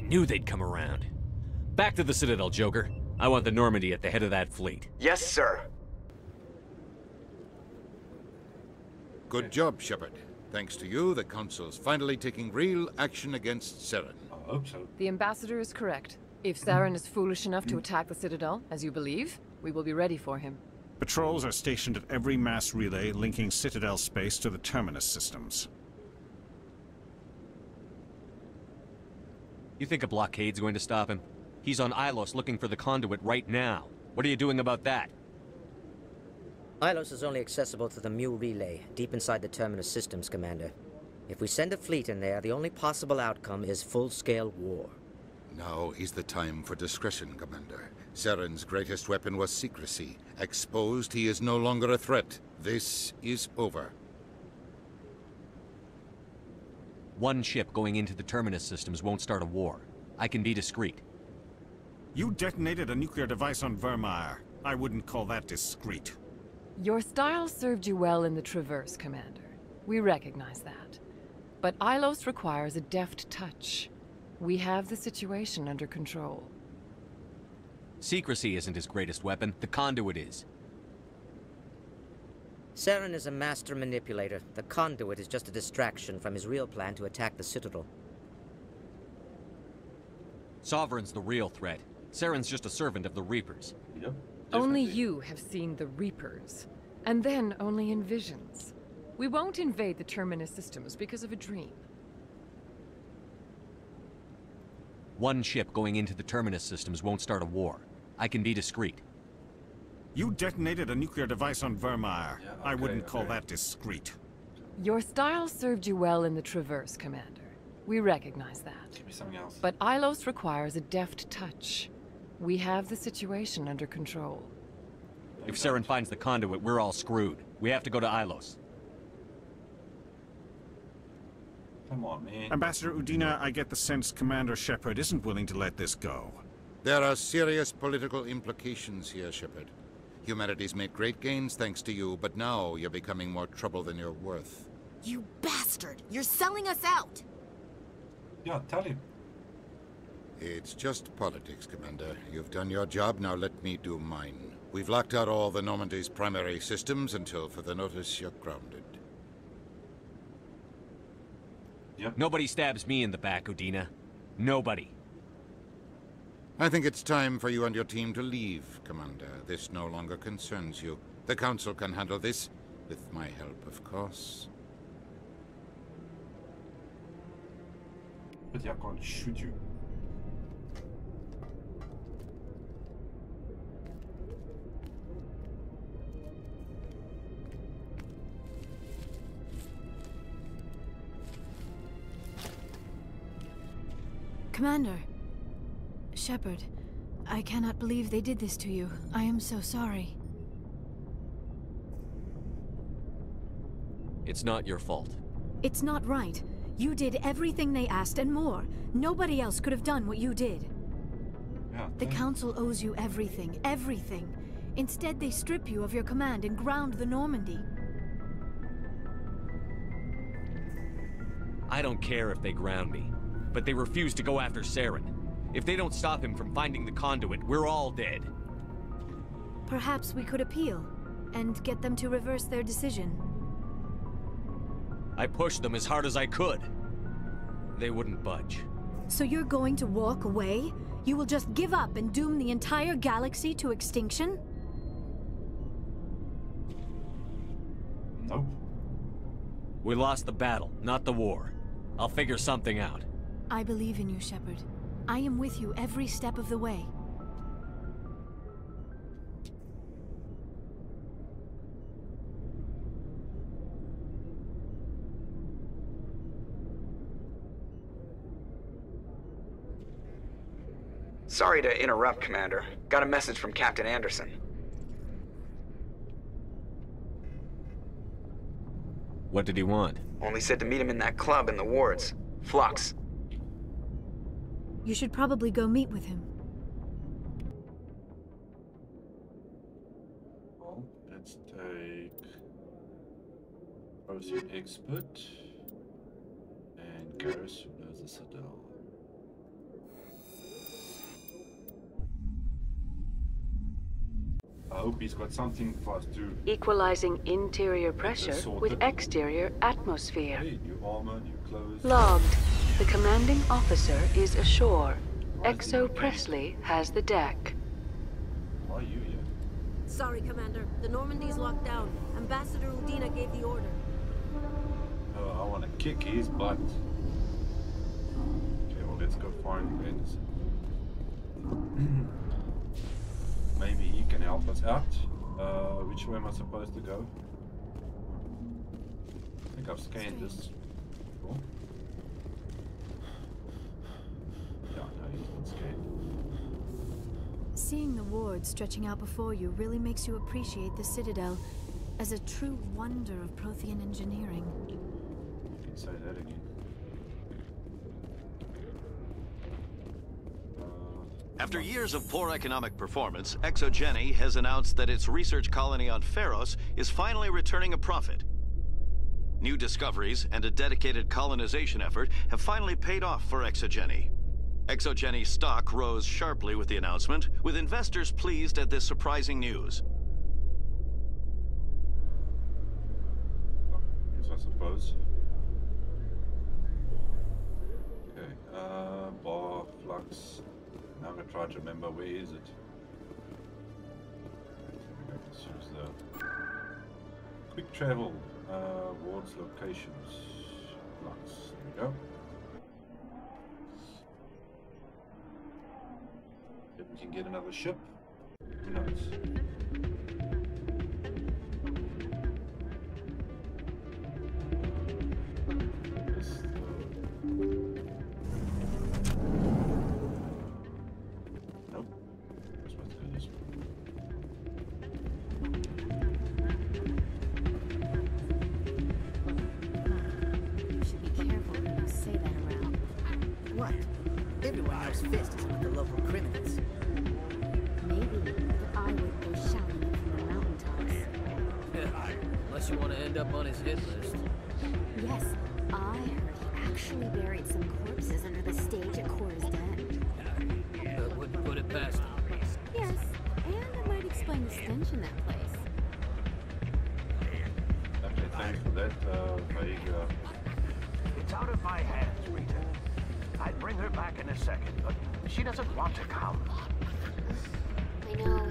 Knew they'd come around. Back to the Citadel, Joker. I want the Normandy at the head of that fleet. Yes, sir. Good job, Shepard. Thanks to you, the Council's finally taking real action against Saren. I hope so. The Ambassador is correct. If Saren is foolish enough to attack the Citadel, as you believe, we will be ready for him. Patrols are stationed at every mass relay linking Citadel space to the Terminus systems. You think a blockade's going to stop him? He's on Ilos looking for the conduit right now. What are you doing about that? Ilos is only accessible to the Mu relay, deep inside the Terminus systems, Commander. If we send a fleet in there, the only possible outcome is full-scale war. Now is the time for discretion, Commander. Saren's greatest weapon was secrecy. Exposed, he is no longer a threat. This is over. One ship going into the Terminus systems won't start a war. I can be discreet. You detonated a nuclear device on Vermeer. I wouldn't call that discreet. Your style served you well in the Traverse, Commander. We recognize that. But Ilos requires a deft touch. We have the situation under control. Secrecy isn't his greatest weapon. The conduit is. Saren is a master manipulator. The conduit is just a distraction from his real plan to attack the Citadel. Sovereign's the real threat. Saren's just a servant of the Reapers. Yep. Only Definitely. you have seen the Reapers. And then only in visions. We won't invade the Terminus systems because of a dream. One ship going into the Terminus systems won't start a war. I can be discreet. You detonated a nuclear device on Vermeer. Yeah, I okay, wouldn't call okay. that discreet. Your style served you well in the Traverse, Commander. We recognize that. Give me something else. But Ilos requires a deft touch. We have the situation under control. If Saren finds the conduit, we're all screwed. We have to go to Ilos. Come on, man. Ambassador Udina, I get the sense Commander Shepard isn't willing to let this go. There are serious political implications here, Shepard. Humanity's made great gains thanks to you, but now you're becoming more trouble than you're worth. You bastard! You're selling us out! Yeah, tell him. It's just politics, Commander. You've done your job, now let me do mine. We've locked out all the Normandy's primary systems until further notice you're grounded. Yep. Nobody stabs me in the back, Udina. Nobody. I think it's time for you and your team to leave, Commander. This no longer concerns you. The Council can handle this, with my help, of course. But yeah, I can't shoot you. Commander. Shepard, I cannot believe they did this to you. I am so sorry. It's not your fault. It's not right. You did everything they asked and more. Nobody else could have done what you did. Yeah, The thank- Council owes you everything, everything. Instead, they strip you of your command and ground the Normandy. I don't care if they ground me, but they refuse to go after Saren. If they don't stop him from finding the conduit, we're all dead. Perhaps we could appeal and get them to reverse their decision. I pushed them as hard as I could. They wouldn't budge. So you're going to walk away? You will just give up and doom the entire galaxy to extinction? Nope. We lost the battle, not the war. I'll figure something out. I believe in you, Shepard. I am with you every step of the way. Sorry to interrupt, Commander. Got a message from Captain Anderson. What did he want? Only said to meet him in that club in the wards. Flux. You should probably go meet with him. Well, let's take Ocean Expert and Garrus, who knows the Citadel. hope he's got something for us to... Equalizing interior pressure with exterior atmosphere. Hey, new armor, new clothes. Logged. The commanding officer is ashore. Exo Presley has the deck. Why are you here? Sorry, Commander. The Normandy's locked down. Ambassador Udina gave the order. Oh, I want to kick his butt. Okay, well, let's go find Vince. Maybe he can help us out. Which way am I supposed to go? I think I've scanned this. Cool. Yeah, no, he's not scanned. Seeing the ward stretching out before you really makes you appreciate the Citadel as a true wonder of Prothean engineering. You can say that again. After years of poor economic performance, ExoGeni has announced that its research colony on Pharos is finally returning a profit. New discoveries and a dedicated colonization effort have finally paid off for ExoGeni. ExoGeni stock rose sharply with the announcement, with investors pleased at this surprising news. Yes, I suppose. Okay, bar, flux. Now I'm gonna try to remember where is it. Let's use the quick travel, wards locations, flux. There we go. If we can get another ship, who knows? It's out of my hands, Rita. I'd bring her back in a second, but she doesn't want to come. I know.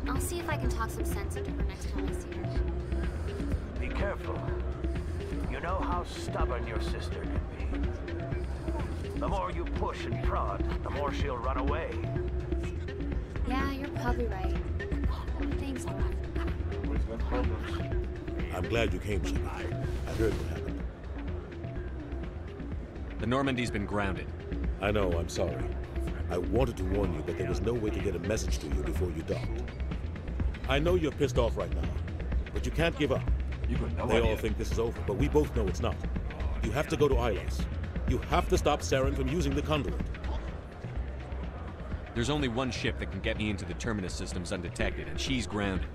I'll see if I can talk some sense into her next time I see her. Be careful. You know how stubborn your sister can be. The more you push and prod, the more she'll run away. Yeah, you're probably right. Thanks, Dora. I'm glad you came, Shepard. I heard what happened. The Normandy's been grounded. I know, I'm sorry. I wanted to warn you, but there was no way to get a message to you before you docked. I know you're pissed off right now, but you can't give up. They all think this is over, but we both know it's not. You have to go to Ilos. You have to stop Saren from using the conduit. There's only one ship that can get me into the Terminus systems undetected, and she's grounded.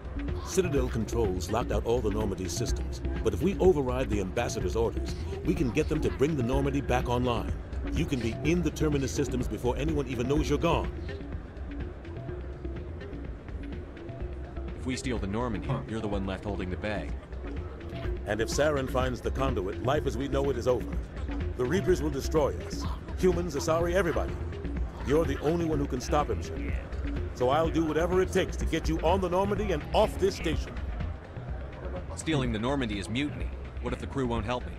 Citadel controls locked out all the Normandy's systems, but if we override the Ambassador's orders, we can get them to bring the Normandy back online. You can be in the Terminus systems before anyone even knows you're gone. If we steal the Normandy, you're the one left holding the bag. And if Saren finds the conduit, life as we know it is over. The Reapers will destroy us. Humans, Asari, everybody. You're the only one who can stop him, Shepard. So I'll do whatever it takes to get you on the Normandy and off this station. Stealing the Normandy is mutiny. What if the crew won't help me?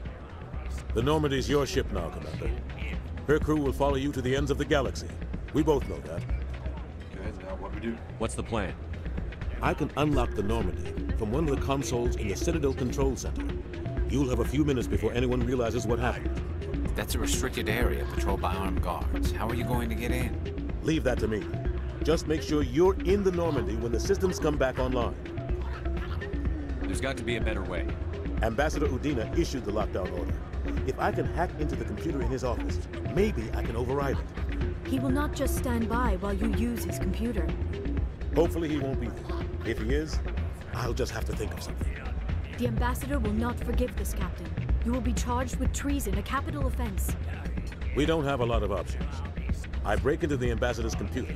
The Normandy's your ship now, Commander. Her crew will follow you to the ends of the galaxy. We both know that. Okay, now what do we do? What's the plan? I can unlock the Normandy from one of the consoles in the Citadel Control Center. You'll have a few minutes before anyone realizes what happened. That's a restricted area patrolled by armed guards. How are you going to get in? Leave that to me. Just make sure you're in the Normandy when the systems come back online. There's got to be a better way. Ambassador Udina issued the lockdown order. If I can hack into the computer in his office, maybe I can override it. He will not just stand by while you use his computer. Hopefully he won't be there. If he is, I'll just have to think of something. The Ambassador will not forgive this, Captain. You will be charged with treason, a capital offense. We don't have a lot of options. I break into the Ambassador's computer,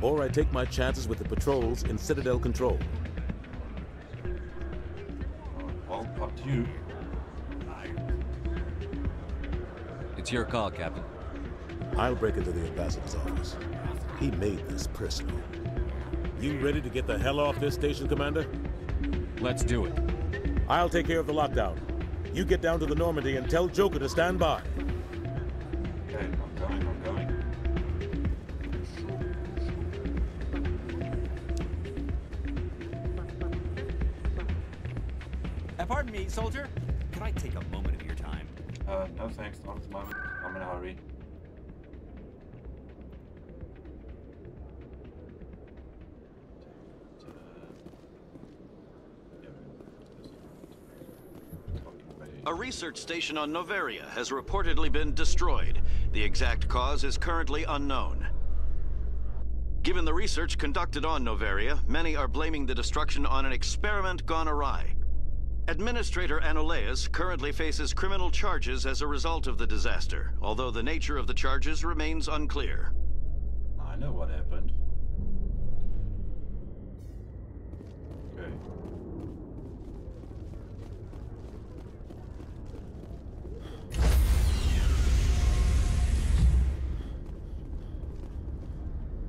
or I take my chances with the patrols in Citadel control. Well, up to you. It's your call, Captain. I'll break into the ambassador's office. He made this personal. You ready to get the hell off this station, Commander? Let's do it. I'll take care of the lockdown. You get down to the Normandy and tell Joker to stand by. Okay, I'm going. Pardon me, soldier. Could I take a moment of your time? No thanks, not at the moment. I'm in a hurry. A research station on Noveria has reportedly been destroyed. The exact cause is currently unknown. Given the research conducted on Noveria, many are blaming the destruction on an experiment gone awry. Administrator Anoleus currently faces criminal charges as a result of the disaster, although the nature of the charges remains unclear. I know what happened. Okay.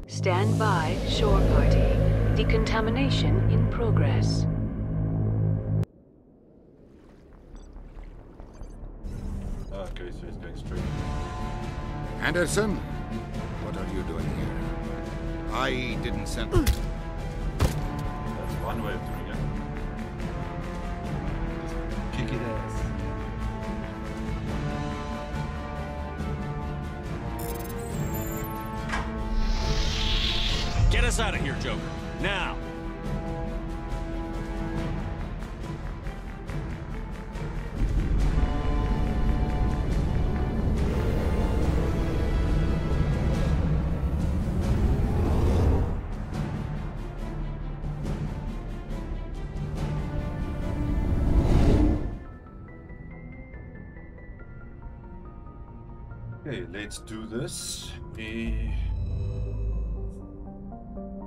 Stand by, shore party. Decontamination in progress. Okay, so he's going straight. Anderson, what are you doing here? I didn't send... That's one way of doing it. Just kick it ass. Get us out of here, Joker. Now! Okay, let's do this. We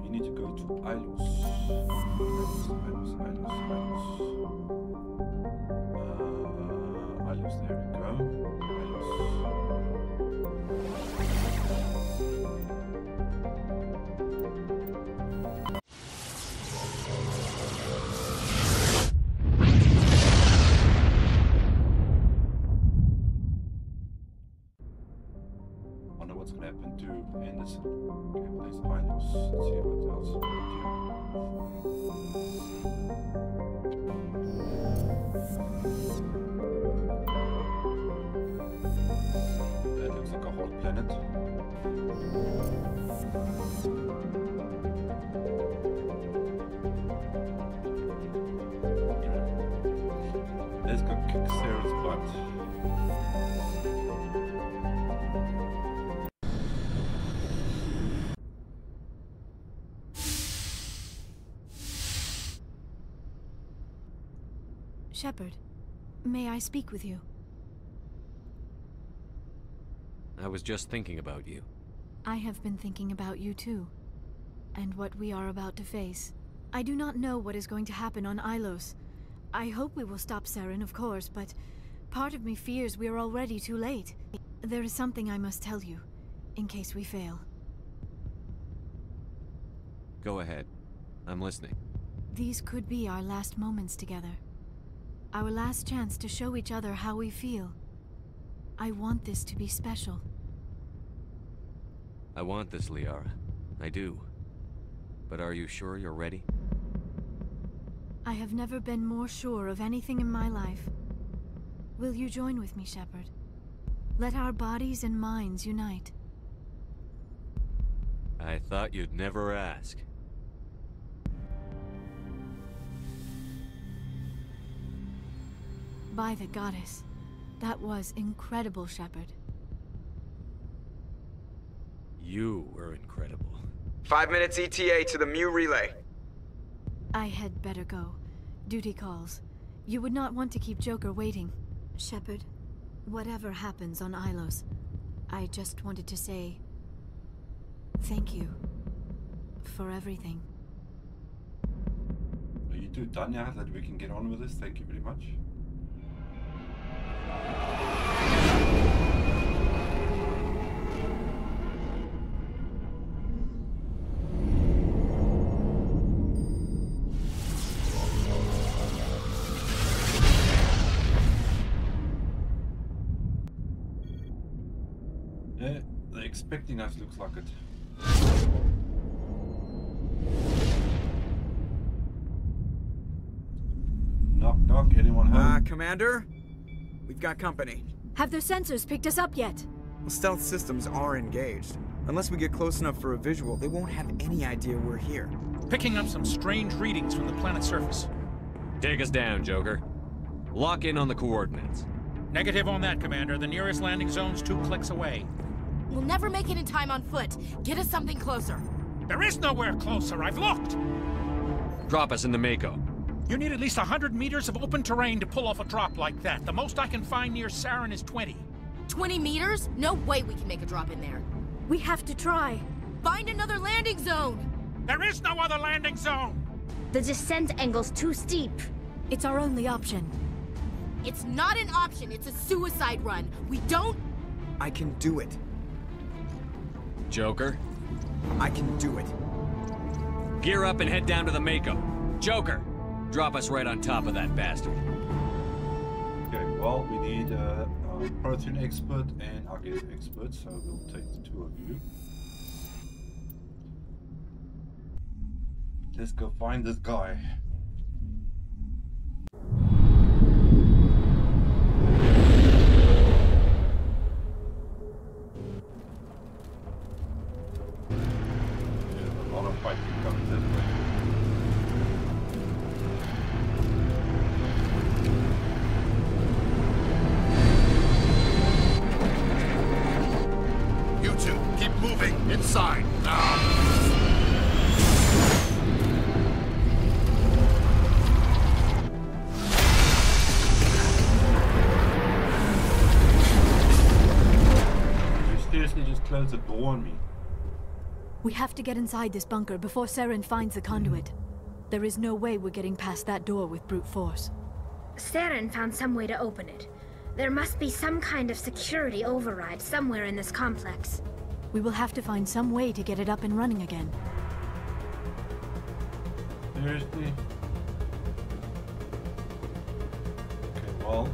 need to go to Ilos. Ilos, there we go. Wonder what's gonna happen to Anderson. Okay, well, there's Ilos. Let's see what else we do. That looks like a whole planet. Let's go kick Sarah's butt. Shepard, may I speak with you? I was just thinking about you. I have been thinking about you too, and what we are about to face. I do not know what is going to happen on Ilos. I hope we will stop Saren, of course, but part of me fears we are already too late. There is something I must tell you, in case we fail. Go ahead. I'm listening. These could be our last moments together. Our last chance to show each other how we feel. I want this to be special. I want this, Liara. I do. But are you sure you're ready? I have never been more sure of anything in my life. Will you join with me, Shepard? Let our bodies and minds unite. I thought you'd never ask. By the goddess. That was incredible, Shepard. You were incredible. 5 minutes ETA to the Mu relay. I had better go. Duty calls. You would not want to keep Joker waiting. Shepard, whatever happens on Ilos, I just wanted to say... thank you. for everything. Are you two done now that we can get on with this? Thank you very much. Yeah, they're expecting us, looks like it. Knock, knock, anyone home? Commander? We've got company. Have their sensors picked us up yet? Well, stealth systems are engaged. Unless we get close enough for a visual, they won't have any idea we're here. Picking up some strange readings from the planet's surface. Take us down, Joker. Lock in on the coordinates. Negative on that, Commander. The nearest landing zone's 2 clicks away. We'll never make it in time on foot. Get us something closer. There is nowhere closer. I've looked. Drop us in the Mako. You need at least 100 meters of open terrain to pull off a drop like that. The most I can find near Saren is 20. 20 meters? No way we can make a drop in there. We have to try. Find another landing zone! There is no other landing zone! The descent angle's too steep. It's our only option. It's not an option, it's a suicide run. We don't... I can do it. Joker? I can do it. Gear up and head down to the Mako. Joker, drop us right on top of that bastard. Okay, well, we need a protein expert and I guess expert, so we'll take the 2 of you. Let's go find this guy. There's a lot of fighting coming this way. You two, keep moving. Inside, now. Seriously, just close the door on me. We have to get inside this bunker before Saren finds the conduit. There is no way we're getting past that door with brute force. Saren found some way to open it. There must be some kind of security override somewhere in this complex. We will have to find some way to get it up and running again. Seriously? Okay, well,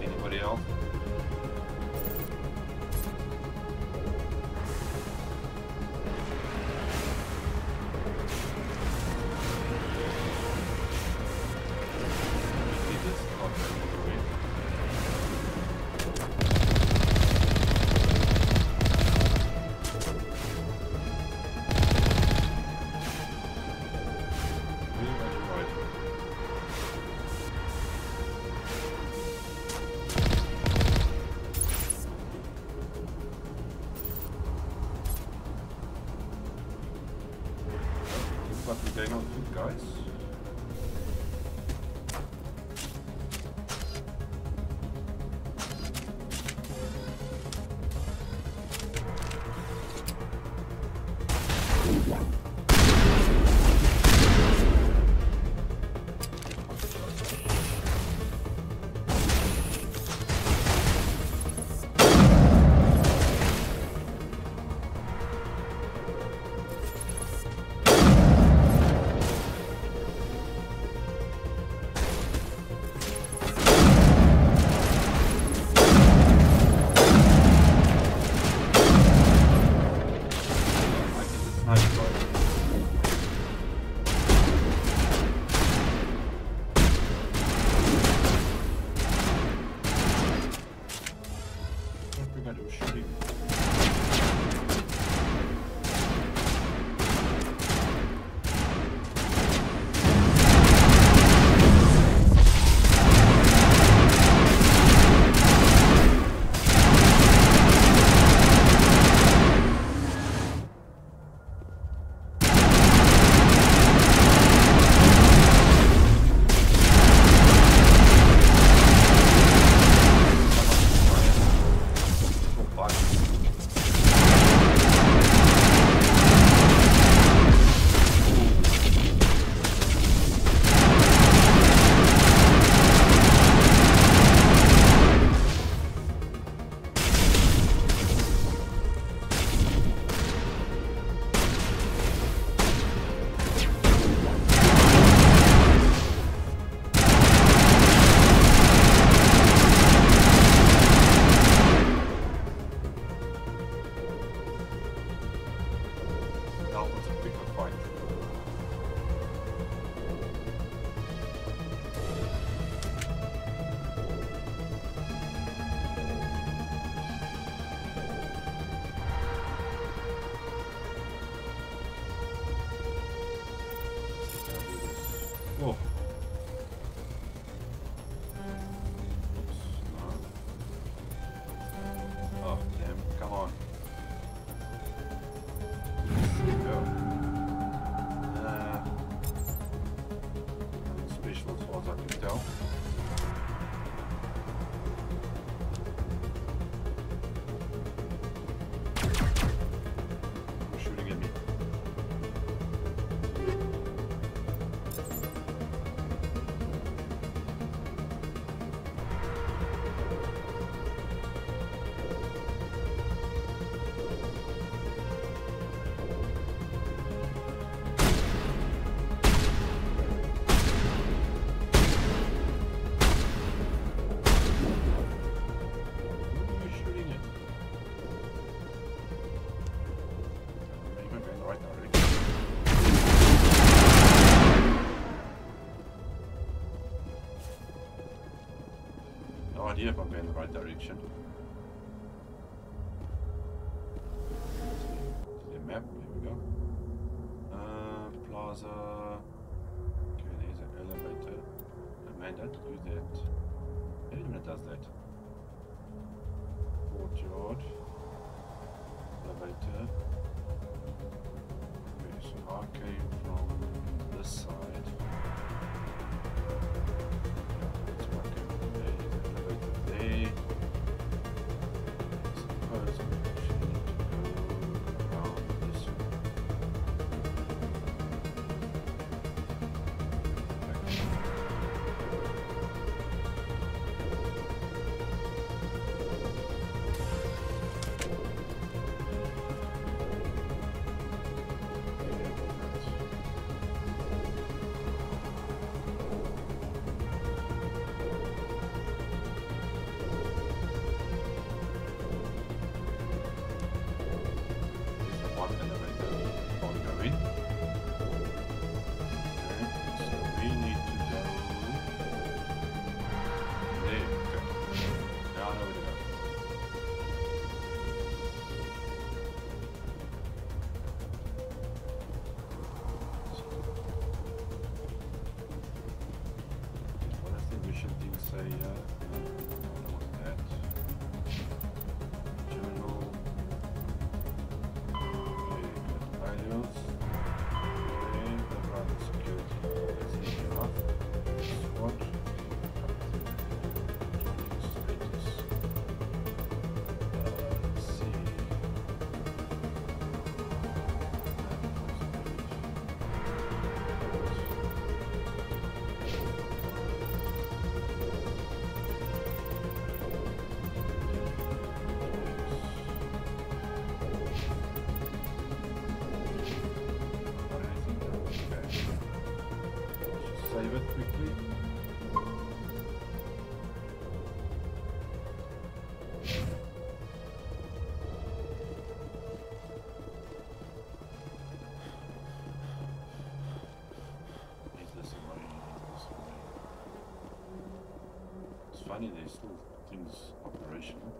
anybody else? What we're going on foot, guys. idea if I'm going in the right direction. The map, here we go. Plaza. Okay, there's an elevator. Amanda, do that. I don't even know it does that. Courtyard. Elevator. Okay, so I came from this side. So I came from there. There's an elevator there. I suppose I actually need to go around this way. Save it quickly. Is this away? It's funny, there's still things operational.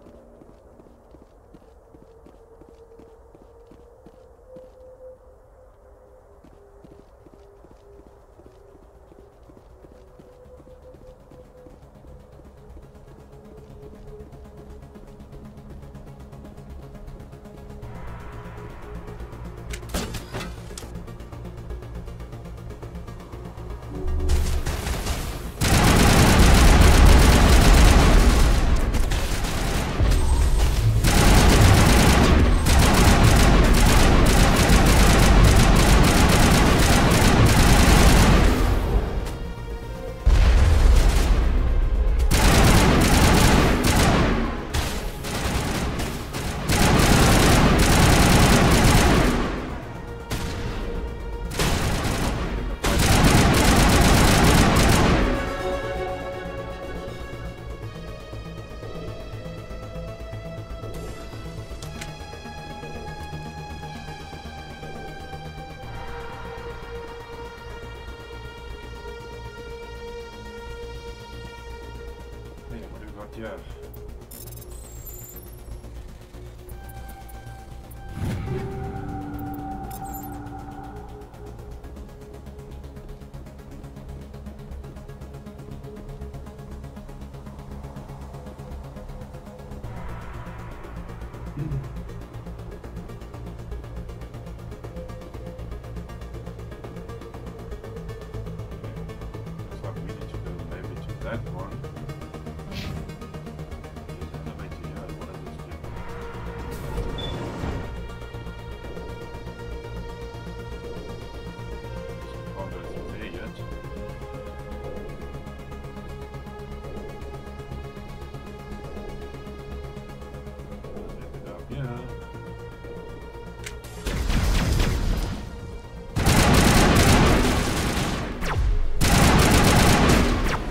Yeah. Looks like we need to go maybe to that one.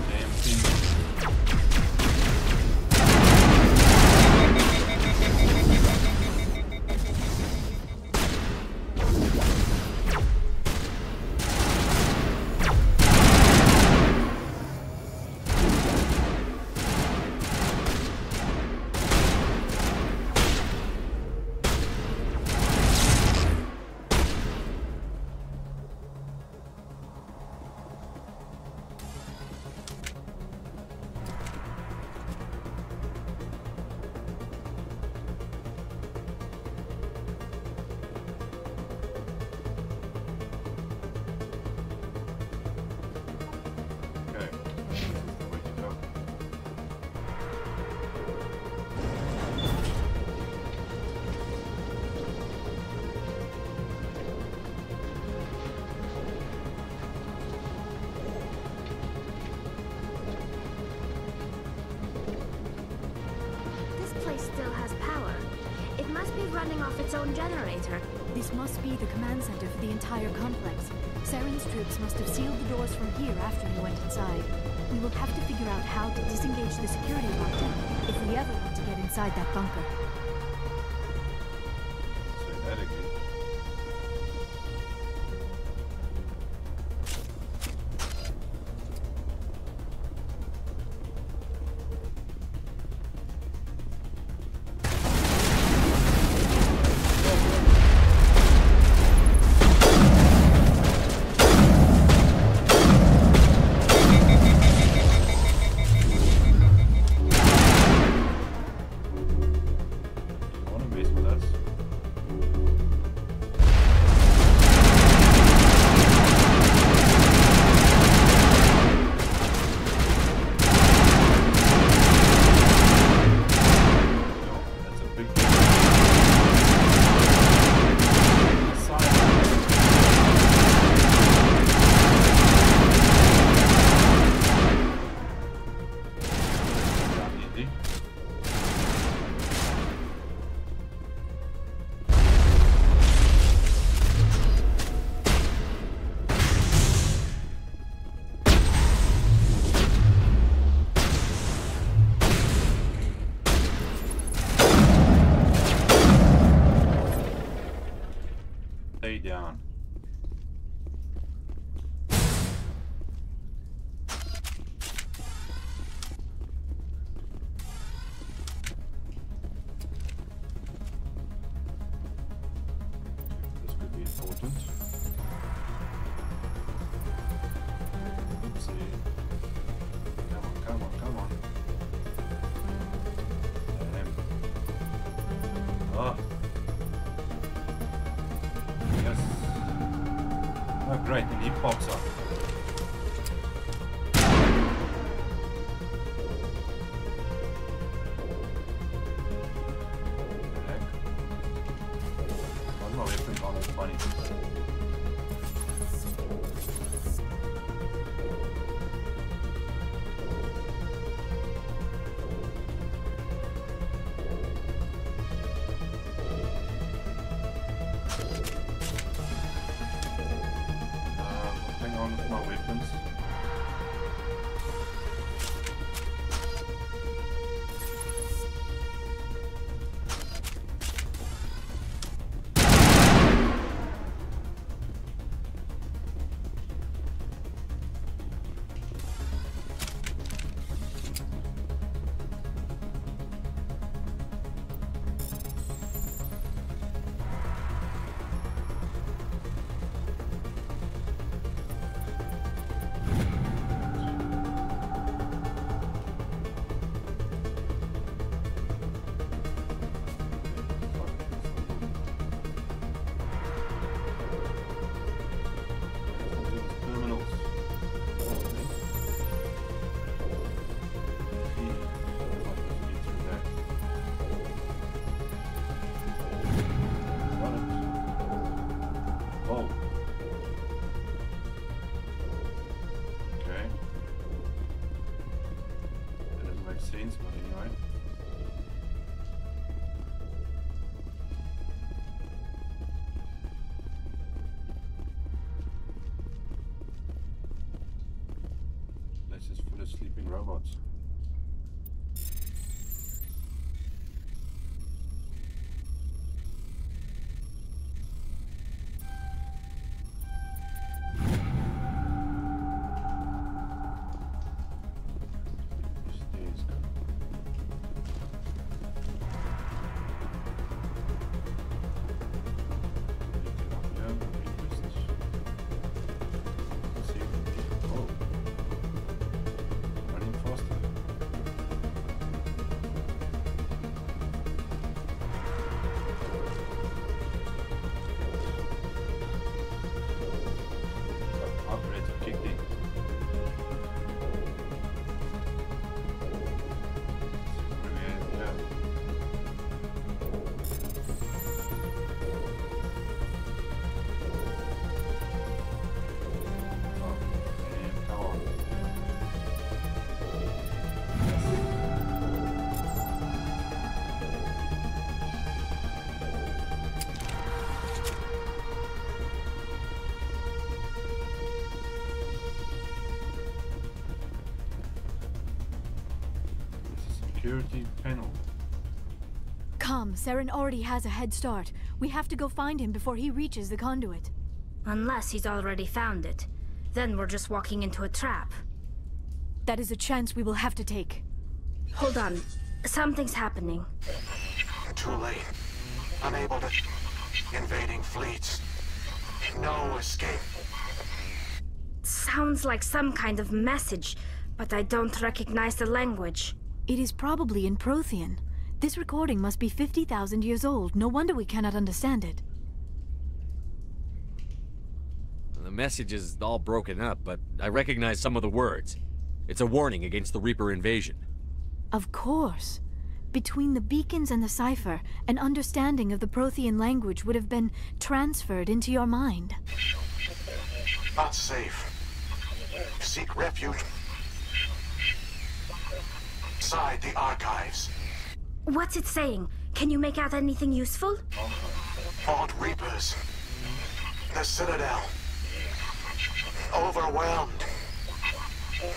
Damn thing. its own generator. This must be the command center for the entire complex. Saren's troops must have sealed the doors from here after he went inside. We will have to figure out how to disengage the security lockdown if we ever want to get inside that bunker. Say that again. Stay down. This could be important. Oopsie. Come on, come on, come on. Damn. Oh. Yes. Oh great, and he pops up. What the heck? Why are my weapons all funny? Hang on with my weapons. Sense, but anyway. This is full of sleeping robots. Faster. security panel. Come, Saren already has a head start. We have to go find him before he reaches the conduit. Unless he's already found it. Then we're just walking into a trap. That is a chance we will have to take. Hold on. Something's happening. Too late. Unable to... Invading fleets. No escape. Sounds like some kind of message, but I don't recognize the language. It is probably in Prothean. This recording must be 50,000 years old. No wonder we cannot understand it. The message is all broken up, but I recognize some of the words. It's a warning against the Reaper invasion. Of course. Between the beacons and the cipher, an understanding of the Prothean language would have been transferred into your mind. Not safe. Seek refuge inside the archives. What's it saying? Can you make out anything useful? Fought Reapers. The Citadel. Overwhelmed.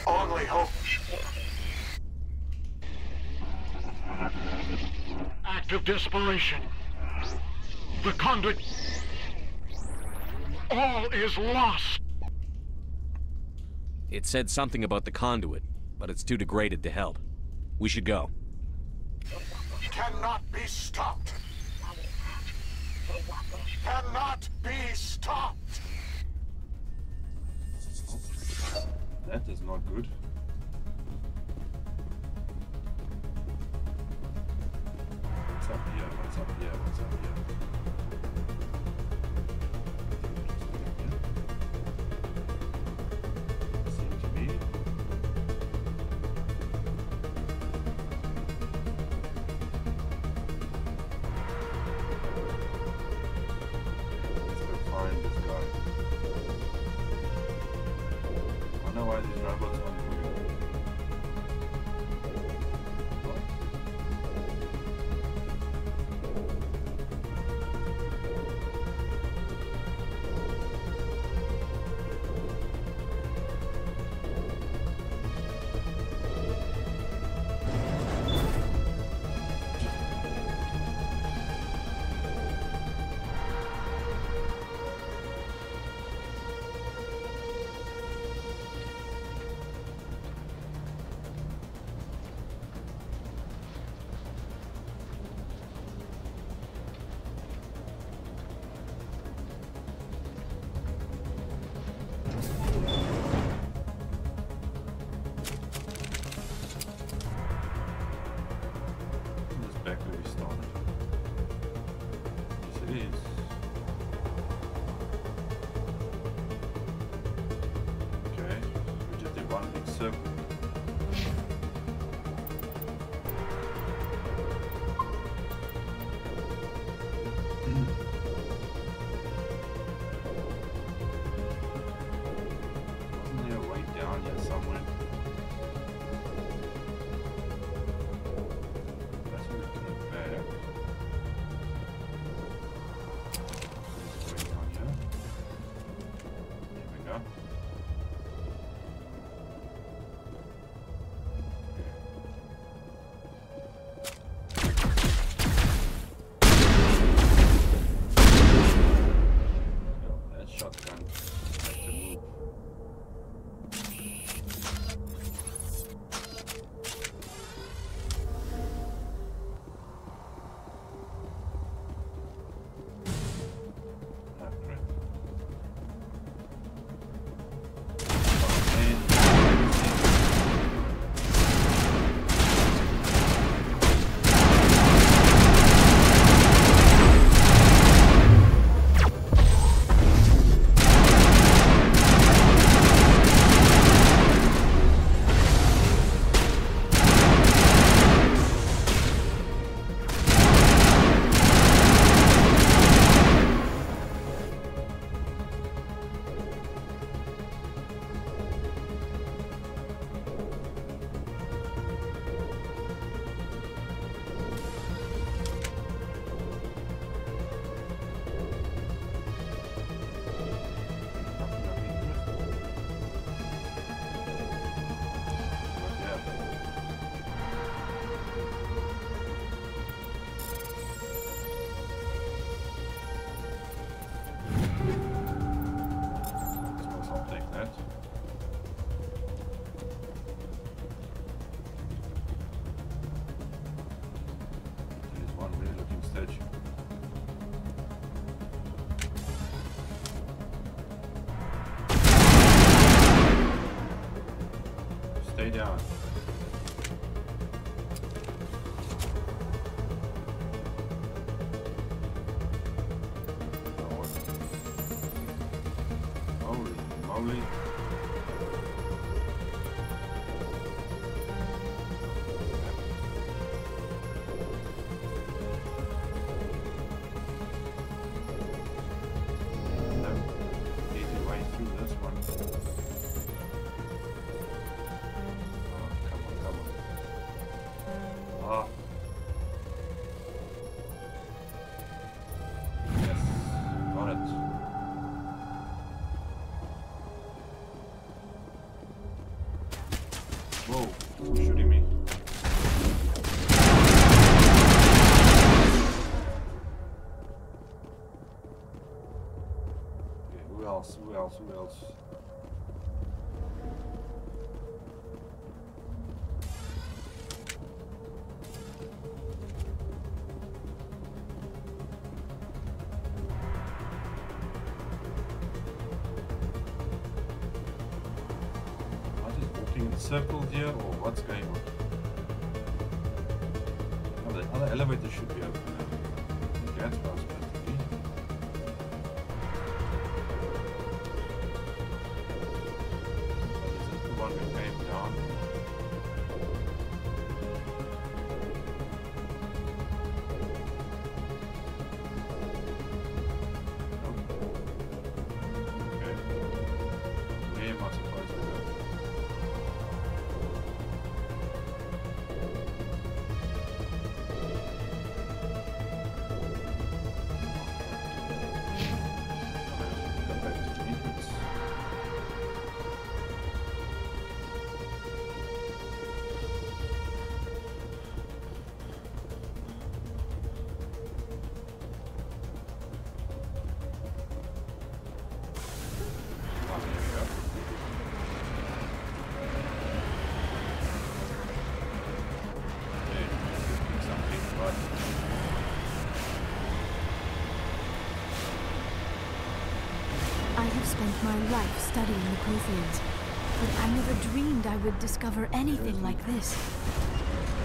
Only hope. Act of desperation. The conduit. All is lost. It said something about the conduit, but it's too degraded to help. We should go. Cannot be stopped. Cannot be stopped. That is not good. What's up here? What's up here? What's up here? Seem to be. Let's go find this guy. I don't know why these robots aren't moving. What? Back where we started. Yes, it is. Okay, we just did one big circle. Wasn't there a way down here somewhere? slowly. Easy way through this one. Oh, come on, come on. Ah. Yes, got it. Whoa, who's shooting me? Okay, who else? Who else? Who else? In circle here, or what's going on? Oh, the other elevator should be open now. Okay, that's what I was supposed to be. Is this the one we came down? Nope. Okay. Where am I supposed to go? I have spent my life studying the Protheans, but I never dreamed I would discover anything like this.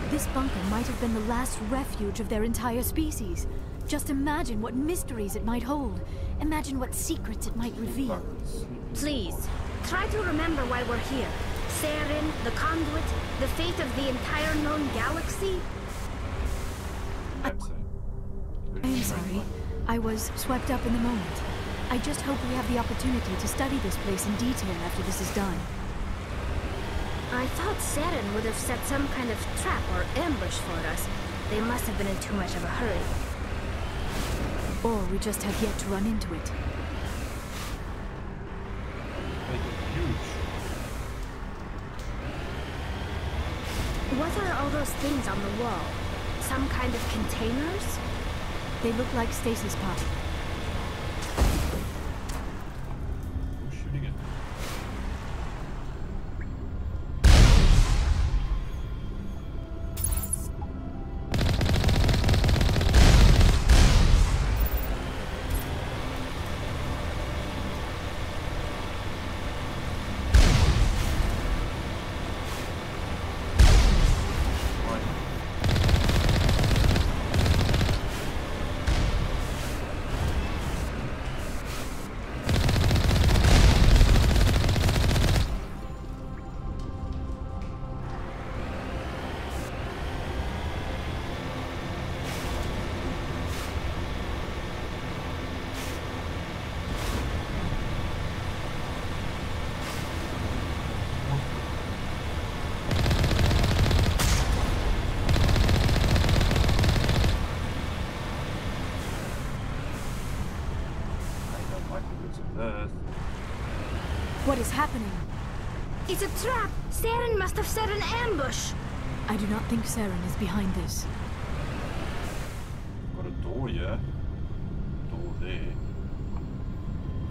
This bunker might have been the last refuge of their entire species. Just imagine what mysteries it might hold. Imagine what secrets it might reveal. Please, try to remember why we're here. Saren, the Conduit, the fate of the entire known galaxy. I am sorry. I was swept up in the moment. I just hope we have the opportunity to study this place in detail after this is done. I thought Saren would have set some kind of trap or ambush for us. They must have been in too much of a hurry. Or we just have yet to run into it. What are all those things on the wall? Some kind of containers? They look like stasis pods. Who's shooting it? What is happening? It's a trap! Saren must have set an ambush! I do not think Saren is behind this. Got a door here. Door there.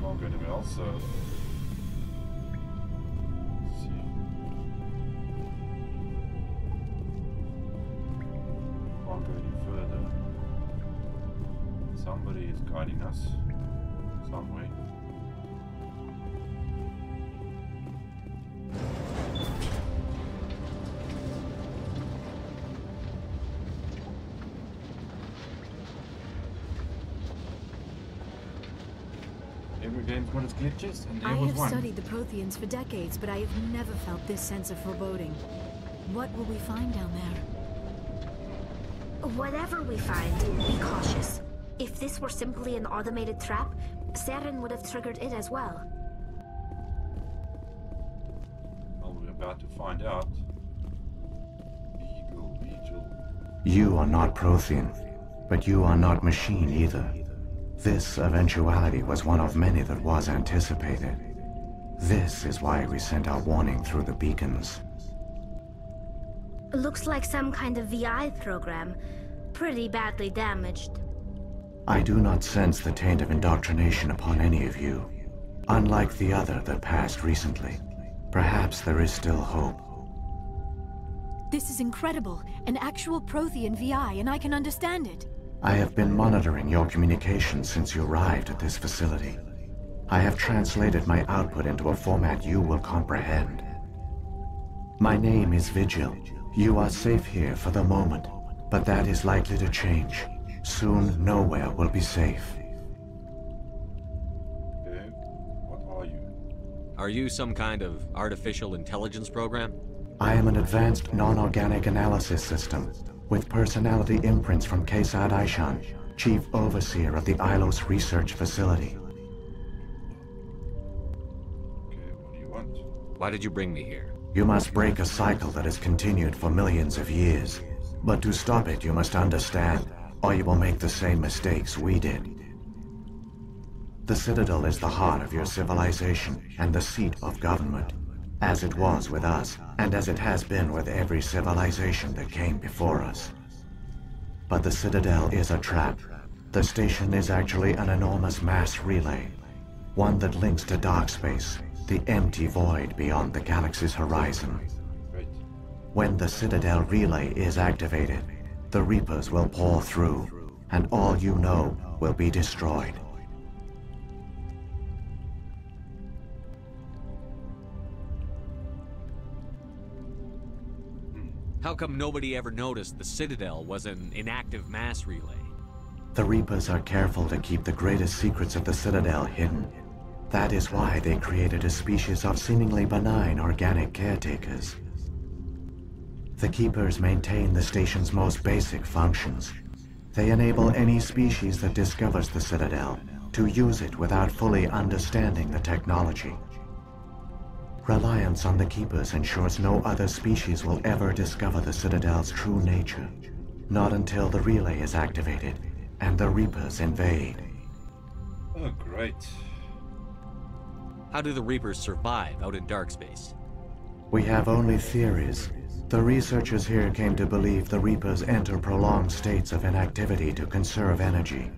Can't go anywhere else, so... Let's see. Can't go any further. Somebody is guiding us. Some way. every game's got its glitches, and there I was have one. studied the Protheans for decades, but I have never felt this sense of foreboding. What will we find down there? Whatever we find, be cautious. If this were simply an automated trap, Saren would have triggered it as well. Well, we're about to find out. Beagle, Beetle. You are not Prothean, but you are not machine either. This eventuality was one of many that was anticipated. This is why we sent our warning through the beacons. Looks like some kind of VI program. Pretty badly damaged. I do not sense the taint of indoctrination upon any of you. Unlike the other that passed recently, perhaps there is still hope. This is incredible. An actual Prothean VI, and I can understand it. I have been monitoring your communications since you arrived at this facility. I have translated my output into a format you will comprehend. My name is Vigil. You are safe here for the moment, but that is likely to change. Soon, nowhere will be safe. Okay, what are you? Are you some kind of artificial intelligence program? I am an advanced non-organic analysis system, with personality imprints from Kesad Aishan, Chief Overseer of the Ilos Research Facility. Okay, what do you want? Why did you bring me here? You must break a cycle that has continued for millions of years. But to stop it, you must understand, or you will make the same mistakes we did. The Citadel is the heart of your civilization and the seat of government, as it was with us, and as it has been with every civilization that came before us. But the Citadel is a trap. The station is actually an enormous mass relay, one that links to dark space, the empty void beyond the galaxy's horizon. When the Citadel relay is activated, the Reapers will pour through, and all you know will be destroyed. How come nobody ever noticed the Citadel was an inactive mass relay? The Reapers are careful to keep the greatest secrets of the Citadel hidden. That is why they created a species of seemingly benign organic caretakers. The Keepers maintain the station's most basic functions. They enable any species that discovers the Citadel to use it without fully understanding the technology. Reliance on the Keepers ensures no other species will ever discover the Citadel's true nature. Not until the relay is activated and the Reapers invade. Oh, great. How do the Reapers survive out in dark space? We have only theories. The researchers here came to believe the Reapers enter prolonged states of inactivity to conserve energy.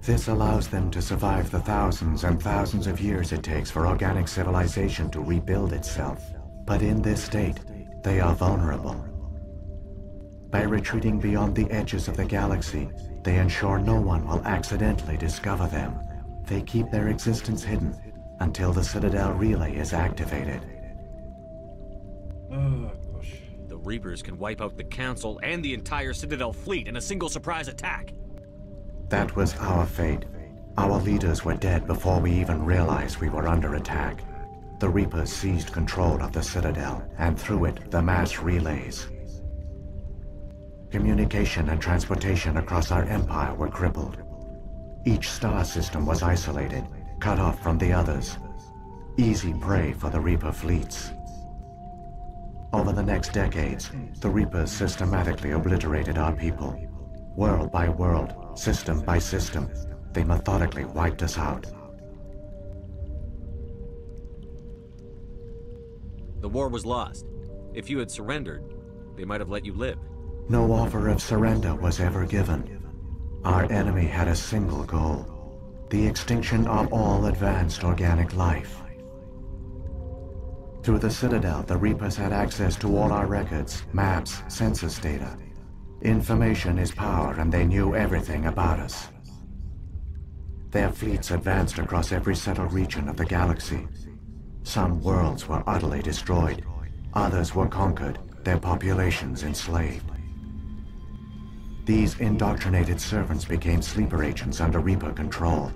This allows them to survive the thousands and thousands of years it takes for organic civilization to rebuild itself. But in this state, they are vulnerable. By retreating beyond the edges of the galaxy, they ensure no one will accidentally discover them. They keep their existence hidden until the Citadel relay is activated. Oh, gosh. The Reapers can wipe out the Council and the entire Citadel fleet in a single surprise attack. That was our fate. Our leaders were dead before we even realized we were under attack. The Reapers seized control of the Citadel, and through it, the mass relays. Communication and transportation across our empire were crippled. Each star system was isolated, cut off from the others. Easy prey for the Reaper fleets. Over the next decades, the Reapers systematically obliterated our people. World by world, system by system, they methodically wiped us out. The war was lost. If you had surrendered, they might have let you live. No offer of surrender was ever given. Our enemy had a single goal: the extinction of all advanced organic life. Through the Citadel, the Reapers had access to all our records, maps, census data. Information is power, and they knew everything about us. Their fleets advanced across every settled region of the galaxy. Some worlds were utterly destroyed. Others were conquered, their populations enslaved. These indoctrinated servants became sleeper agents under Reaper control,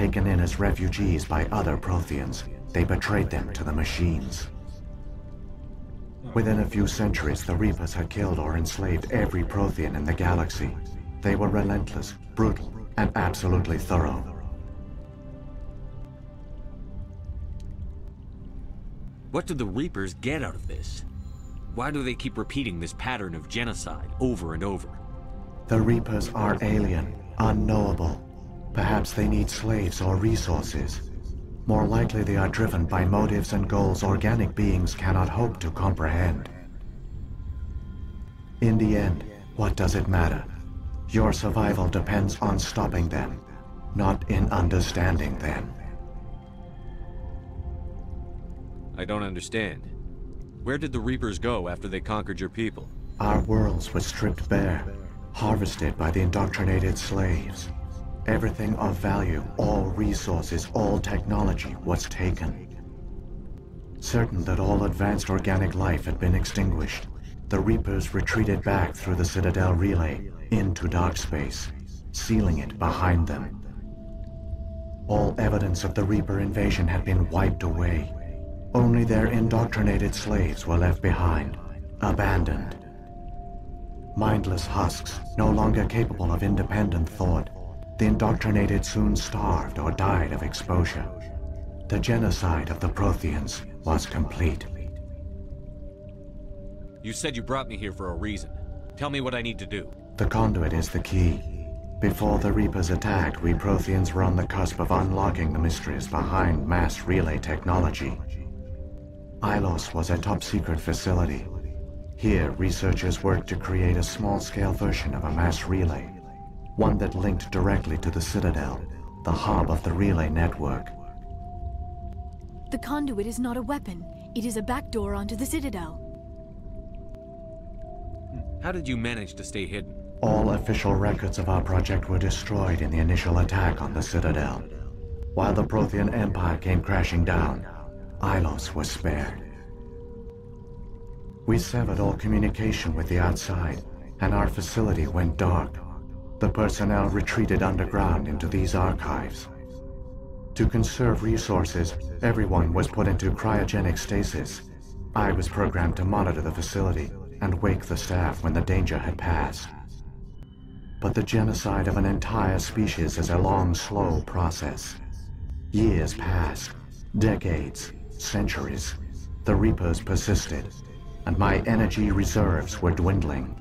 taken in as refugees by other Protheans, they betrayed them to the machines. Within a few centuries, the Reapers had killed or enslaved every Prothean in the galaxy. They were relentless, brutal, and absolutely thorough. What do the Reapers get out of this? Why do they keep repeating this pattern of genocide over and over? The Reapers are alien, unknowable. Perhaps they need slaves or resources. More likely they are driven by motives and goals organic beings cannot hope to comprehend. In the end, what does it matter? Your survival depends on stopping them, not in understanding them. I don't understand. Where did the Reapers go after they conquered your people? Our worlds were stripped bare, harvested by the indoctrinated slaves. Everything of value, all resources, all technology was taken. Certain that all advanced organic life had been extinguished, the Reapers retreated back through the Citadel relay into dark space, sealing it behind them. All evidence of the Reaper invasion had been wiped away. Only their indoctrinated slaves were left behind, abandoned. Mindless husks, no longer capable of independent thought, the indoctrinated soon starved or died of exposure. The genocide of the Protheans was complete. You said you brought me here for a reason. Tell me what I need to do. The conduit is the key. Before the Reapers attacked, we Protheans were on the cusp of unlocking the mysteries behind mass relay technology. Ilos was a top-secret facility. Here, researchers worked to create a small-scale version of a mass relay, one that linked directly to the Citadel, the hub of the relay network. The conduit is not a weapon. It is a backdoor onto the Citadel. How did you manage to stay hidden? All official records of our project were destroyed in the initial attack on the Citadel. While the Prothean Empire came crashing down, Ilos was spared. We severed all communication with the outside, and our facility went dark. The personnel retreated underground into these archives. To conserve resources, everyone was put into cryogenic stasis. I was programmed to monitor the facility and wake the staff when the danger had passed. But the genocide of an entire species is a long, slow process. Years passed, decades, centuries. The Reapers persisted, and my energy reserves were dwindling.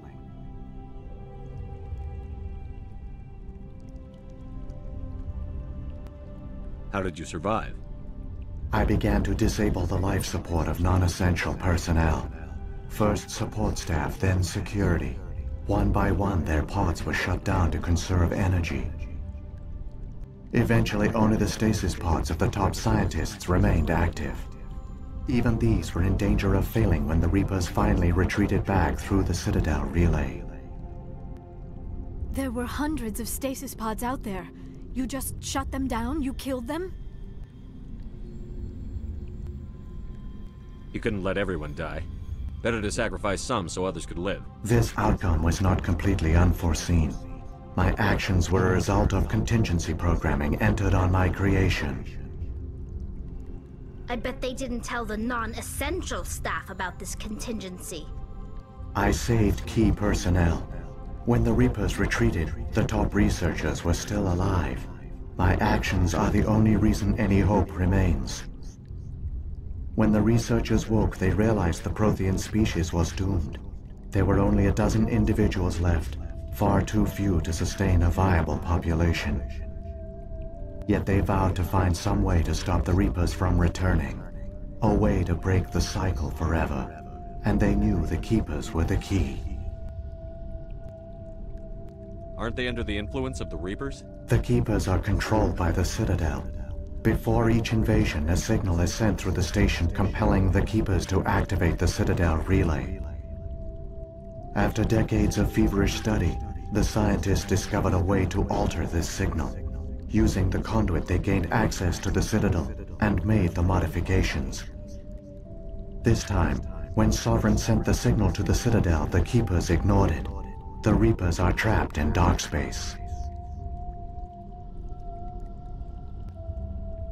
How did you survive? I began to disable the life support of non-essential personnel. First support staff, then security. One by one, their pods were shut down to conserve energy. Eventually, only the stasis pods of the top scientists remained active. Even these were in danger of failing when the Reapers finally retreated back through the Citadel relay. There were hundreds of stasis pods out there. You just shut them down? You killed them? You couldn't let everyone die. Better to sacrifice some so others could live. This outcome was not completely unforeseen. My actions were a result of contingency programming entered on my creation. I bet they didn't tell the non-essential staff about this contingency. I saved key personnel. When the Reapers retreated, the top researchers were still alive. My actions are the only reason any hope remains. When the researchers woke, they realized the Prothean species was doomed. There were only a dozen individuals left, far too few to sustain a viable population. Yet they vowed to find some way to stop the Reapers from returning, a way to break the cycle forever, and they knew the Keepers were the key. Aren't they under the influence of the Reapers? The Keepers are controlled by the Citadel. Before each invasion, a signal is sent through the station compelling the Keepers to activate the Citadel relay. After decades of feverish study, the scientists discovered a way to alter this signal. Using the conduit, they gained access to the Citadel and made the modifications. This time, when Sovereign sent the signal to the Citadel, the Keepers ignored it. The Reapers are trapped in dark space.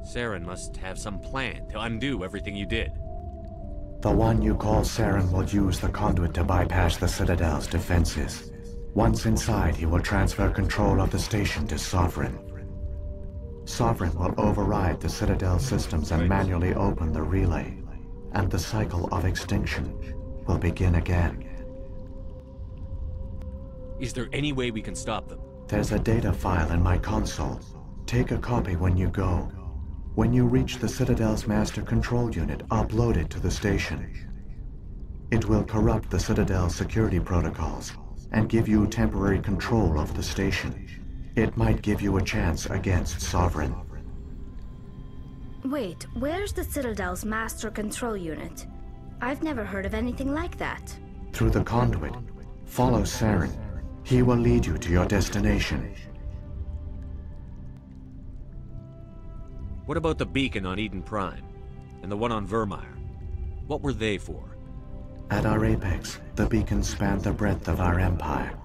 Saren must have some plan to undo everything you did. The one you call Saren will use the conduit to bypass the Citadel's defenses. Once inside, he will transfer control of the station to Sovereign. Sovereign will override the Citadel systems and manually open the relay, and the cycle of extinction will begin again. Is there any way we can stop them? There's a data file in my console. Take a copy when you go. When you reach the Citadel's master control unit, upload it to the station. It will corrupt the Citadel's security protocols and give you temporary control of the station. It might give you a chance against Sovereign. Wait, where's the Citadel's master control unit? I've never heard of anything like that. Through the conduit, follow Saren. He will lead you to your destination. What about the beacon on Eden Prime? And the one on Vermeer? What were they for? At our apex, the beacons span the breadth of our empire.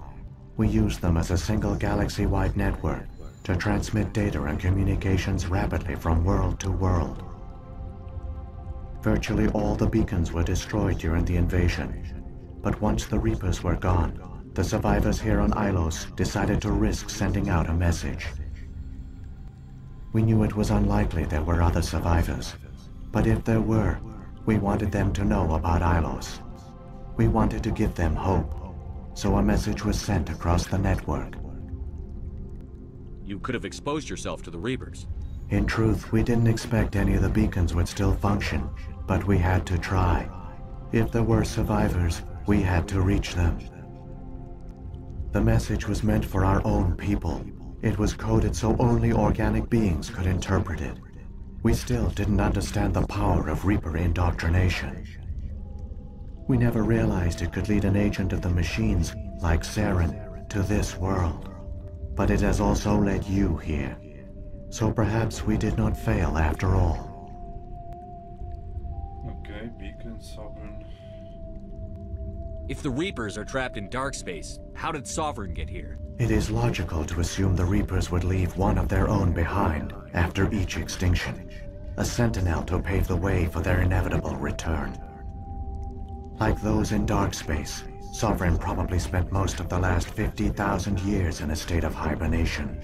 We use them as a single galaxy-wide network to transmit data and communications rapidly from world to world. Virtually all the beacons were destroyed during the invasion, but once the Reapers were gone, the survivors here on Ilos decided to risk sending out a message. We knew it was unlikely there were other survivors, but if there were, we wanted them to know about Ilos. We wanted to give them hope, so a message was sent across the network. You could have exposed yourself to the Reapers. In truth, we didn't expect any of the beacons would still function, but we had to try. If there were survivors, we had to reach them. The message was meant for our own people. It was coded so only organic beings could interpret it. We still didn't understand the power of Reaper indoctrination. We never realized it could lead an agent of the machines, like Saren, to this world. But it has also led you here. So perhaps we did not fail after all. Okay, beacon, Sovereign. If the Reapers are trapped in dark space, how did Sovereign get here? It is logical to assume the Reapers would leave one of their own behind after each extinction. A sentinel to pave the way for their inevitable return. Like those in dark space, Sovereign probably spent most of the last 50,000 years in a state of hibernation.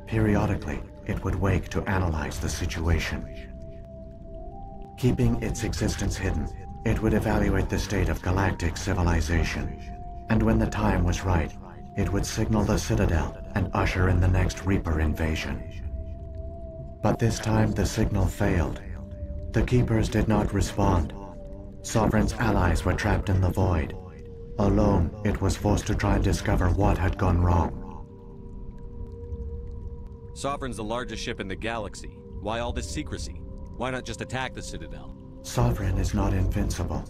Periodically, it would wake to analyze the situation. Keeping its existence hidden, it would evaluate the state of galactic civilization. And when the time was right, it would signal the Citadel and usher in the next Reaper invasion. But this time the signal failed. The Keepers did not respond. Sovereign's allies were trapped in the void. Alone, it was forced to try and discover what had gone wrong. Sovereign's the largest ship in the galaxy. Why all this secrecy? Why not just attack the Citadel? Sovereign is not invincible.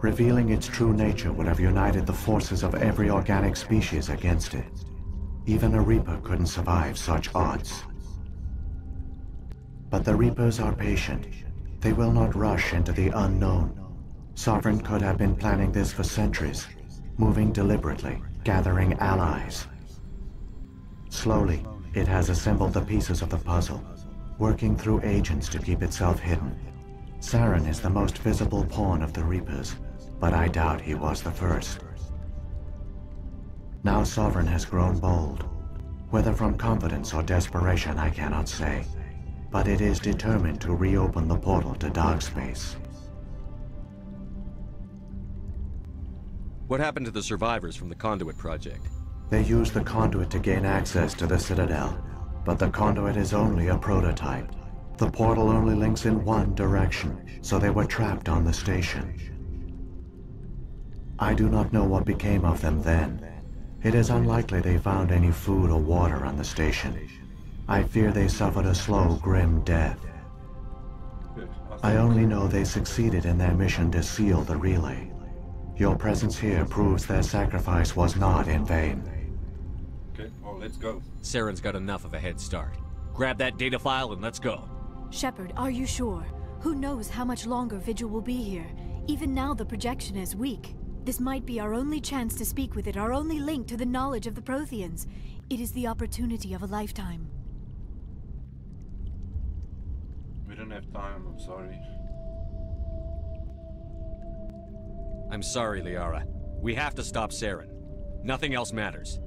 Revealing its true nature would have united the forces of every organic species against it. Even a Reaper couldn't survive such odds. But the Reapers are patient. They will not rush into the unknown. Sovereign could have been planning this for centuries, moving deliberately, gathering allies. Slowly, it has assembled the pieces of the puzzle, working through agents to keep itself hidden. Saren is the most visible pawn of the Reapers, but I doubt he was the first. Now Sovereign has grown bold. Whether from confidence or desperation, I cannot say. But it is determined to reopen the portal to dark space. What happened to the survivors from the Conduit project? They used the conduit to gain access to the Citadel, but the conduit is only a prototype. The portal only links in one direction, so they were trapped on the station. I do not know what became of them then. It is unlikely they found any food or water on the station. I fear they suffered a slow, grim death. I only know they succeeded in their mission to seal the relay. Your presence here proves their sacrifice was not in vain. Okay, well, let's go. Saren's got enough of a head start. Grab that data file and let's go. Shepard, are you sure? Who knows how much longer Vigil will be here? Even now the projection is weak. This might be our only chance to speak with it, our only link to the knowledge of the Protheans. It is the opportunity of a lifetime. don't have time, I'm sorry. I'm sorry, Liara. We have to stop Saren. Nothing else matters.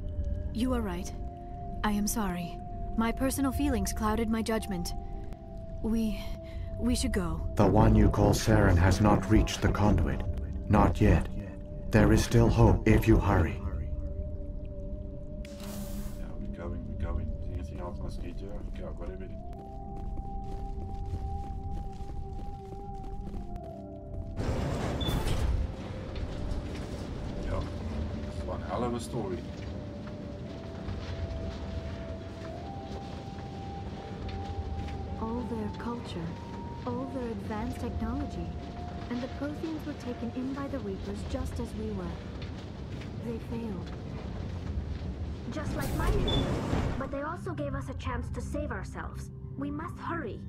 You are right. I am sorry. My personal feelings clouded my judgment. We should go. The one you call Saren has not reached the conduit. Not yet. There is still hope if you hurry. Ja, we're going. Is anything else on stage? Ja, whatever. Ja, that's one hell of a story. All their culture, all their advanced technology, and the Protheans were taken in by the Reapers just as we were. They failed. Just like mine did. But they also gave us a chance to save ourselves. We must hurry.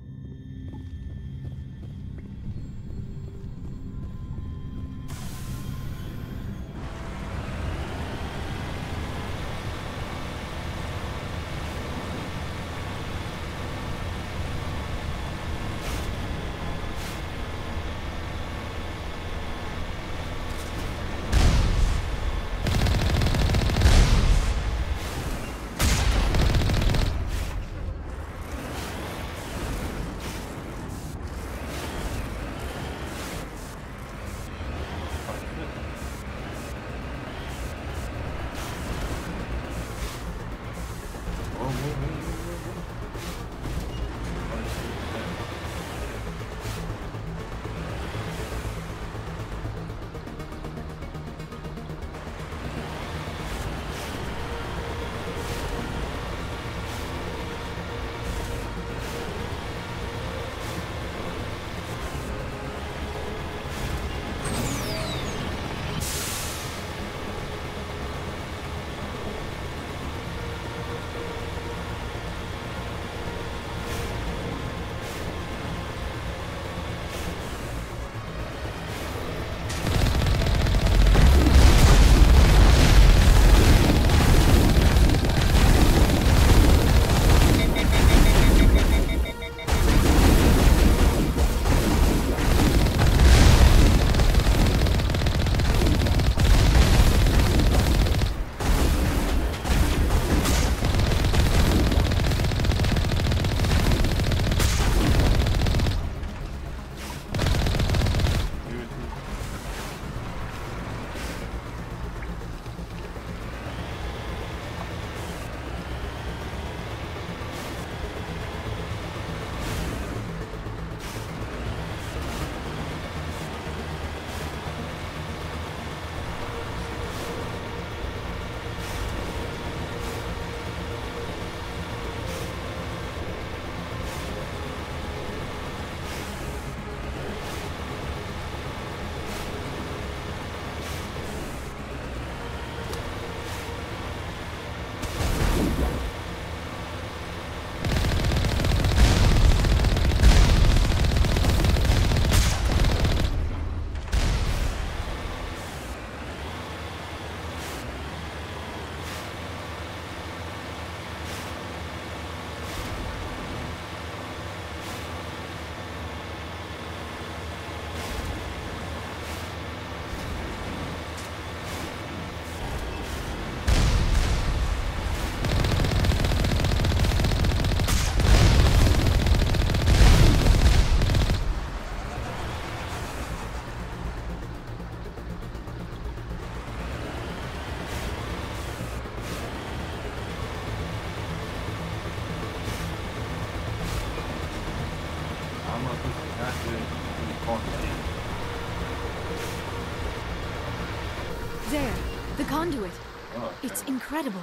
There, the conduit. Oh, okay. It's incredible.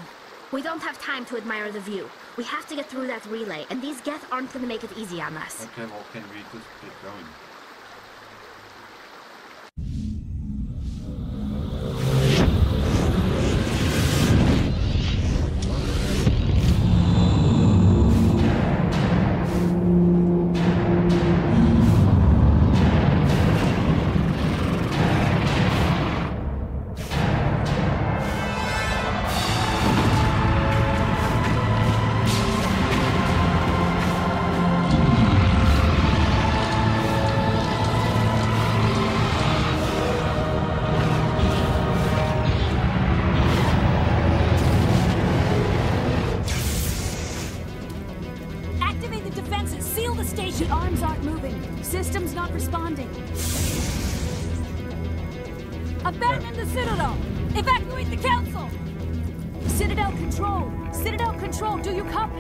We don't have time to admire the view. We have to get through that relay, and these Geth aren't gonna make it easy on us. Okay, well, can we just get going? the station! The arms aren't moving. System's not responding. Abandon the Citadel! Evacuate the Council! Citadel Control! Citadel Control, do you copy?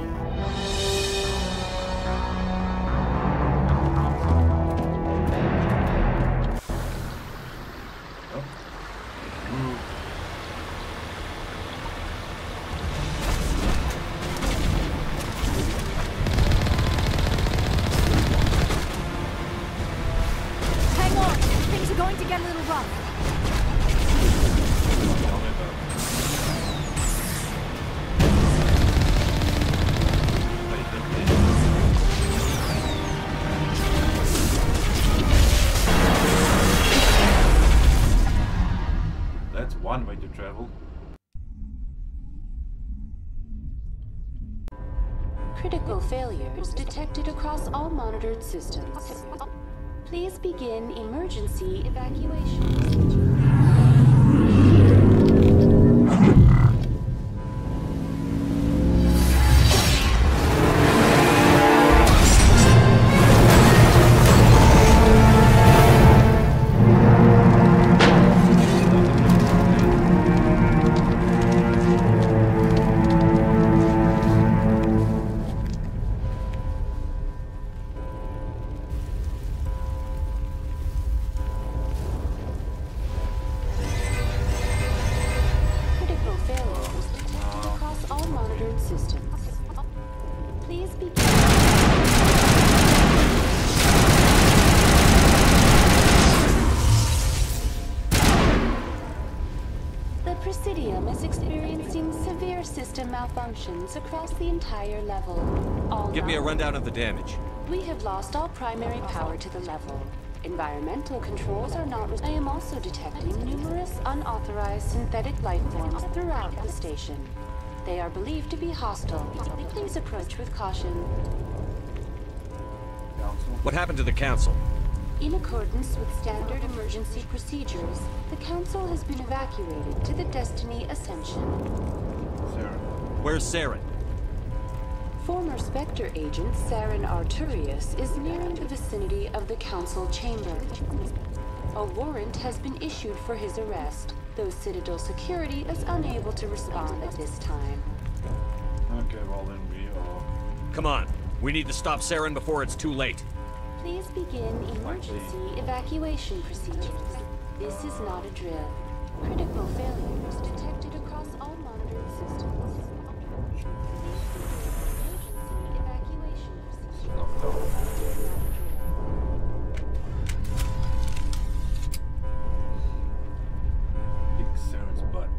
Hang on! Things are going to get a little rough. That's one way to travel. Critical failures detected across all monitored systems. Please begin emergency evacuation. Malfunctions across the entire level. Give me a rundown of the damage. We have lost all primary power to the level. Environmental controls are not. I am also detecting numerous unauthorized synthetic life forms throughout the station. They are believed to be hostile. Please approach with caution. What happened to the Council? In accordance with standard emergency procedures, the Council has been evacuated to the Destiny Ascension. Where's Saren? Former Spectre agent Saren Arturius is nearing the vicinity of the Council chamber. A warrant has been issued for his arrest, though Citadel security is unable to respond at this time. Okay, well then we are... Come on, we need to stop Saren before it's too late. Please begin emergency evacuation procedures. This is not a drill. Critical failures detected across all monitored systems. Kick Saren's butt.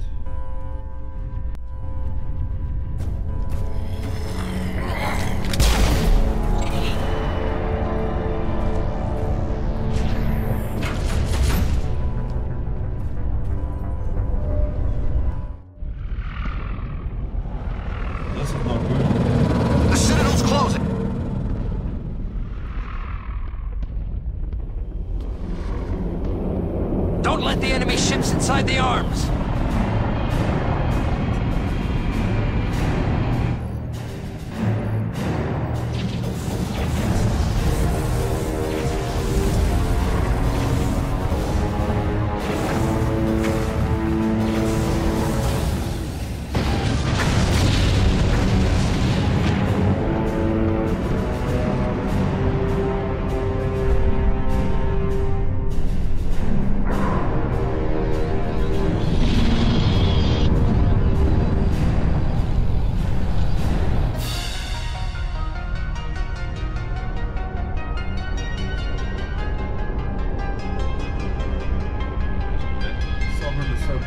This is not good. The Citadel's closing! Don't let the enemy ships inside the arms!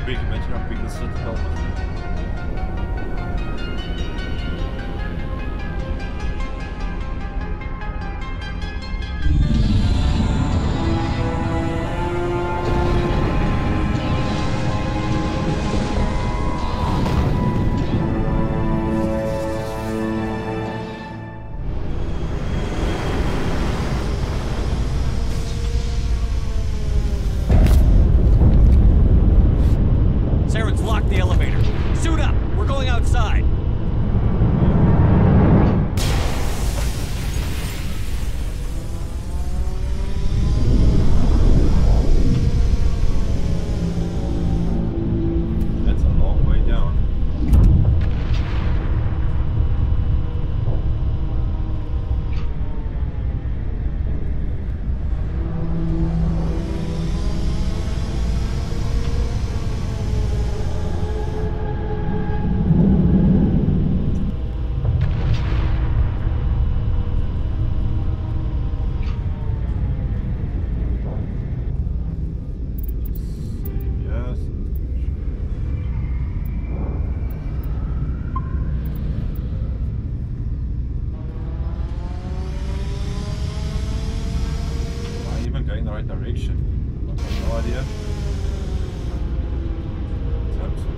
Big, imagine how big the Citadel must be. Saren's locked the elevator. right direction. I've got no idea. Let's hope so.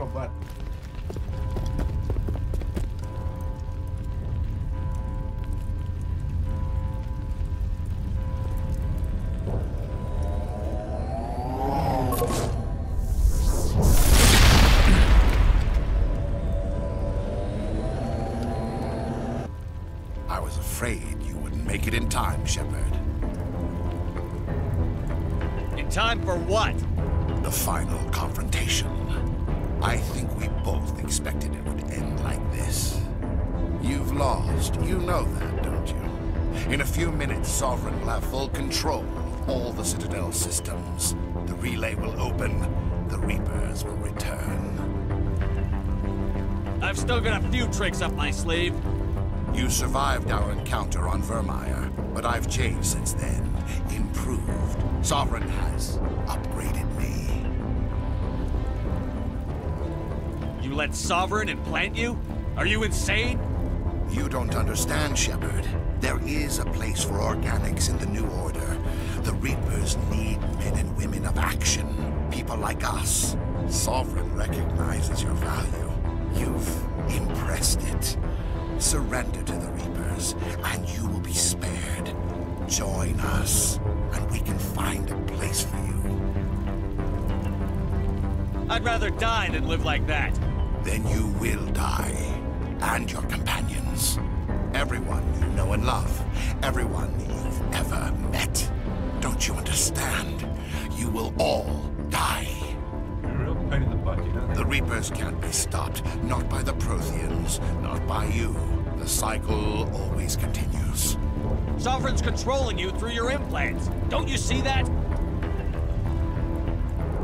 your butt. I was afraid you wouldn't make it in time, Shepard. In time for what? The final confrontation. I think we both expected it would end like this. You've lost. You know that, don't you? In a few minutes, Sovereign will have full control of all the Citadel systems. The relay will open. The Reapers will return. I've still got a few tricks up my sleeve. You survived our encounter on Vermeer, but I've changed since then. Improved. Sovereign has upgraded me. You let Sovereign implant you? Are you insane? You don't understand, Shepard. There is a place for organics in the New Order. The Reapers need men and women of action. People like us. Sovereign recognizes your value. You've impressed it. Surrender to the Reapers, and you will be spared. Join us, and we can find a place for you. I'd rather die than live like that. Then you will die. And your companions. Everyone you know and love. Everyone you've ever met. Don't you understand? You will all die. You're a real pain in the butt, you know? The Reapers can't be stopped. Not by the Protheans. Not by you. The cycle always continues. Sovereign's controlling you through your implants. Don't you see that?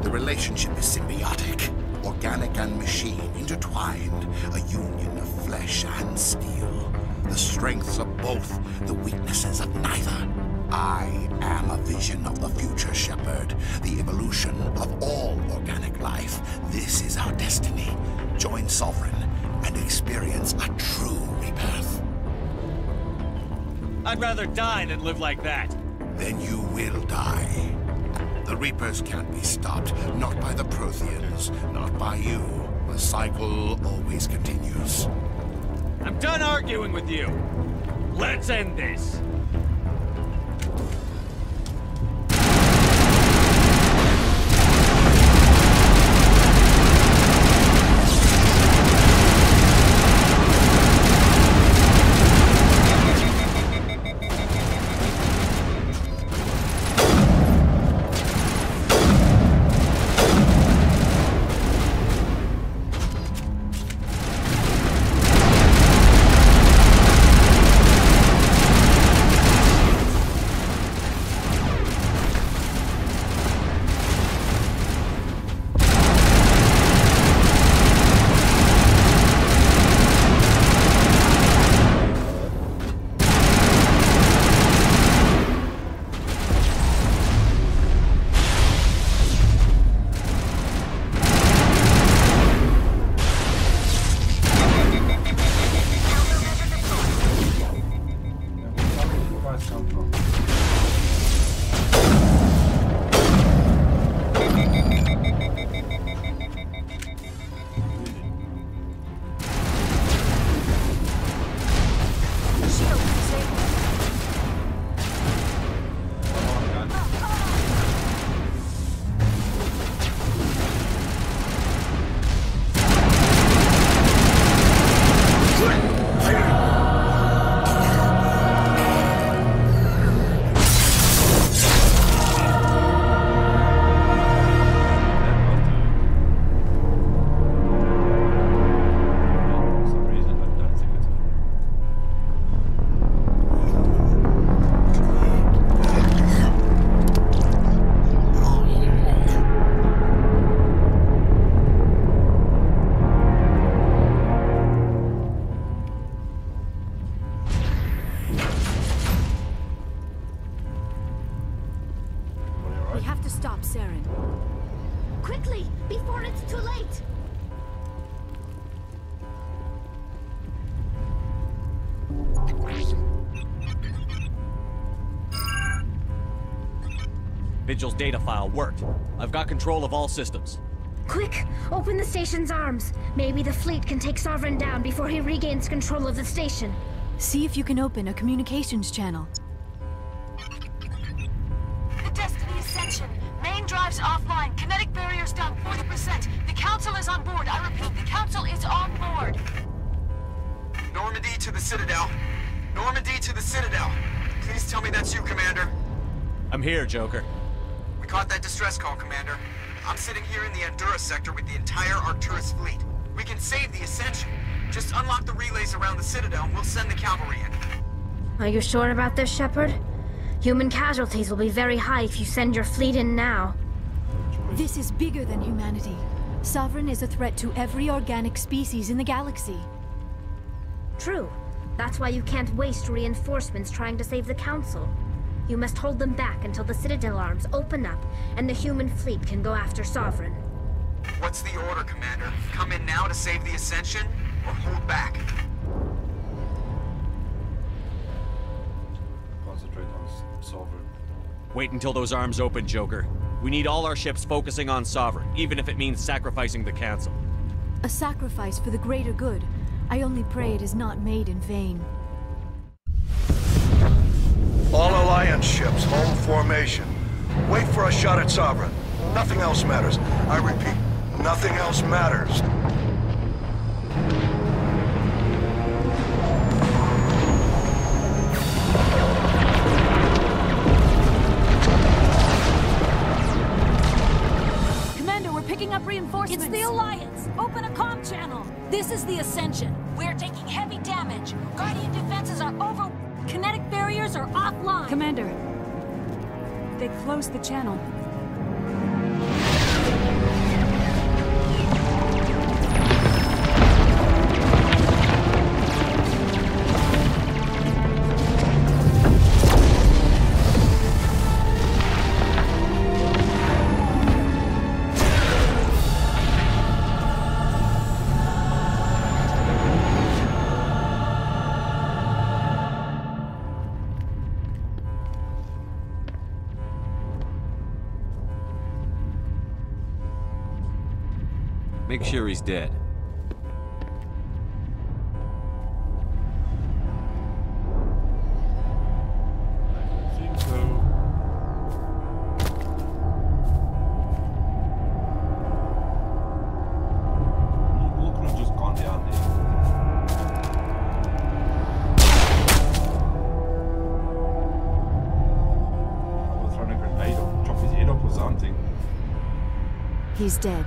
The relationship is symbiotic. Organic and machine intertwined. A union of flesh and steel. The strengths of both, the weaknesses of neither. I am a vision of the future, Shepard. The evolution of all organic life. This is our destiny. Join Sovereign and experience a true rebirth. I'd rather die than live like that. Then you will die. The Reapers can't be stopped. Not by the Protheans. Not by you. The cycle always continues. I'm done arguing with you. Let's end this. Quickly, before it's too late! Vigil's data file worked. I've got control of all systems. Quick! Open the station's arms. Maybe the fleet can take Sovereign down before he regains control of the station. See if you can open a communications channel. The Destiny Ascension. Main drives offline. Kinetic barriers down 40%. The Council is on board. I repeat, the Council is on board. Normandy to the Citadel. Normandy to the Citadel. Please tell me that's you, Commander. I'm here, Joker. We caught that distress call, Commander. I'm sitting here in the Endura sector with the entire Arcturus fleet. We can save the Ascension. Just unlock the relays around the Citadel and we'll send the cavalry in. Are you sure about this, Shepard? Human casualties will be very high if you send your fleet in now. This is bigger than humanity. Sovereign is a threat to every organic species in the galaxy. True. That's why you can't waste reinforcements trying to save the Council. You must hold them back until the Citadel arms open up and the human fleet can go after Sovereign. What's the order, Commander? Come in now to save the Ascension, or hold back? Concentrate on Sovereign. Wait until those arms open, Joker. We need all our ships focusing on Sovereign, even if it means sacrificing the Council. A sacrifice for the greater good. I only pray it is not made in vain. All Alliance ships, hold formation. Wait for a shot at Sovereign. Nothing else matters. I repeat, nothing else matters. Commander, we're picking up reinforcements. It's the Alliance. Open a comm channel. This is the Ascension. We're taking heavy damage. Guardian defenses are over. Kinetic barriers are offline. Commander, they closed the channel. Make sure he's dead. I think so. He could have just gone down there. I was throwing a grenade or chop his head off or something. He's dead.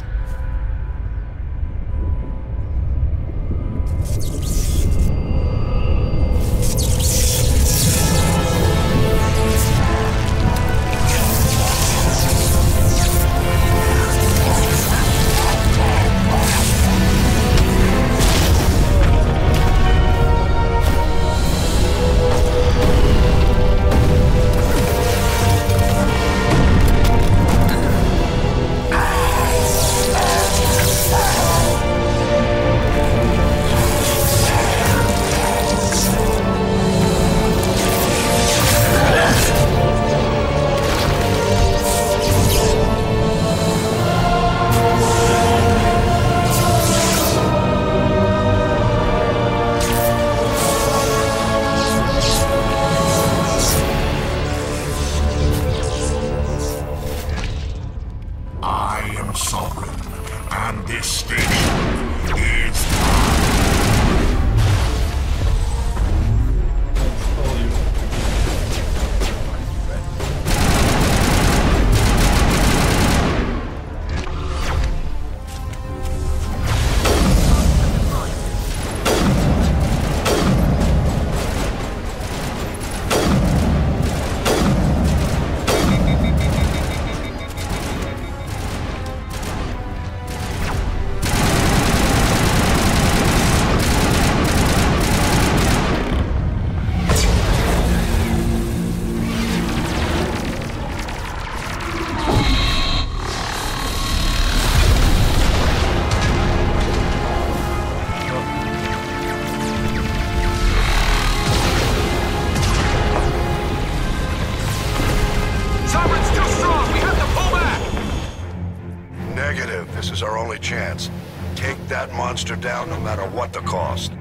chance. Take that monster down no matter what the cost.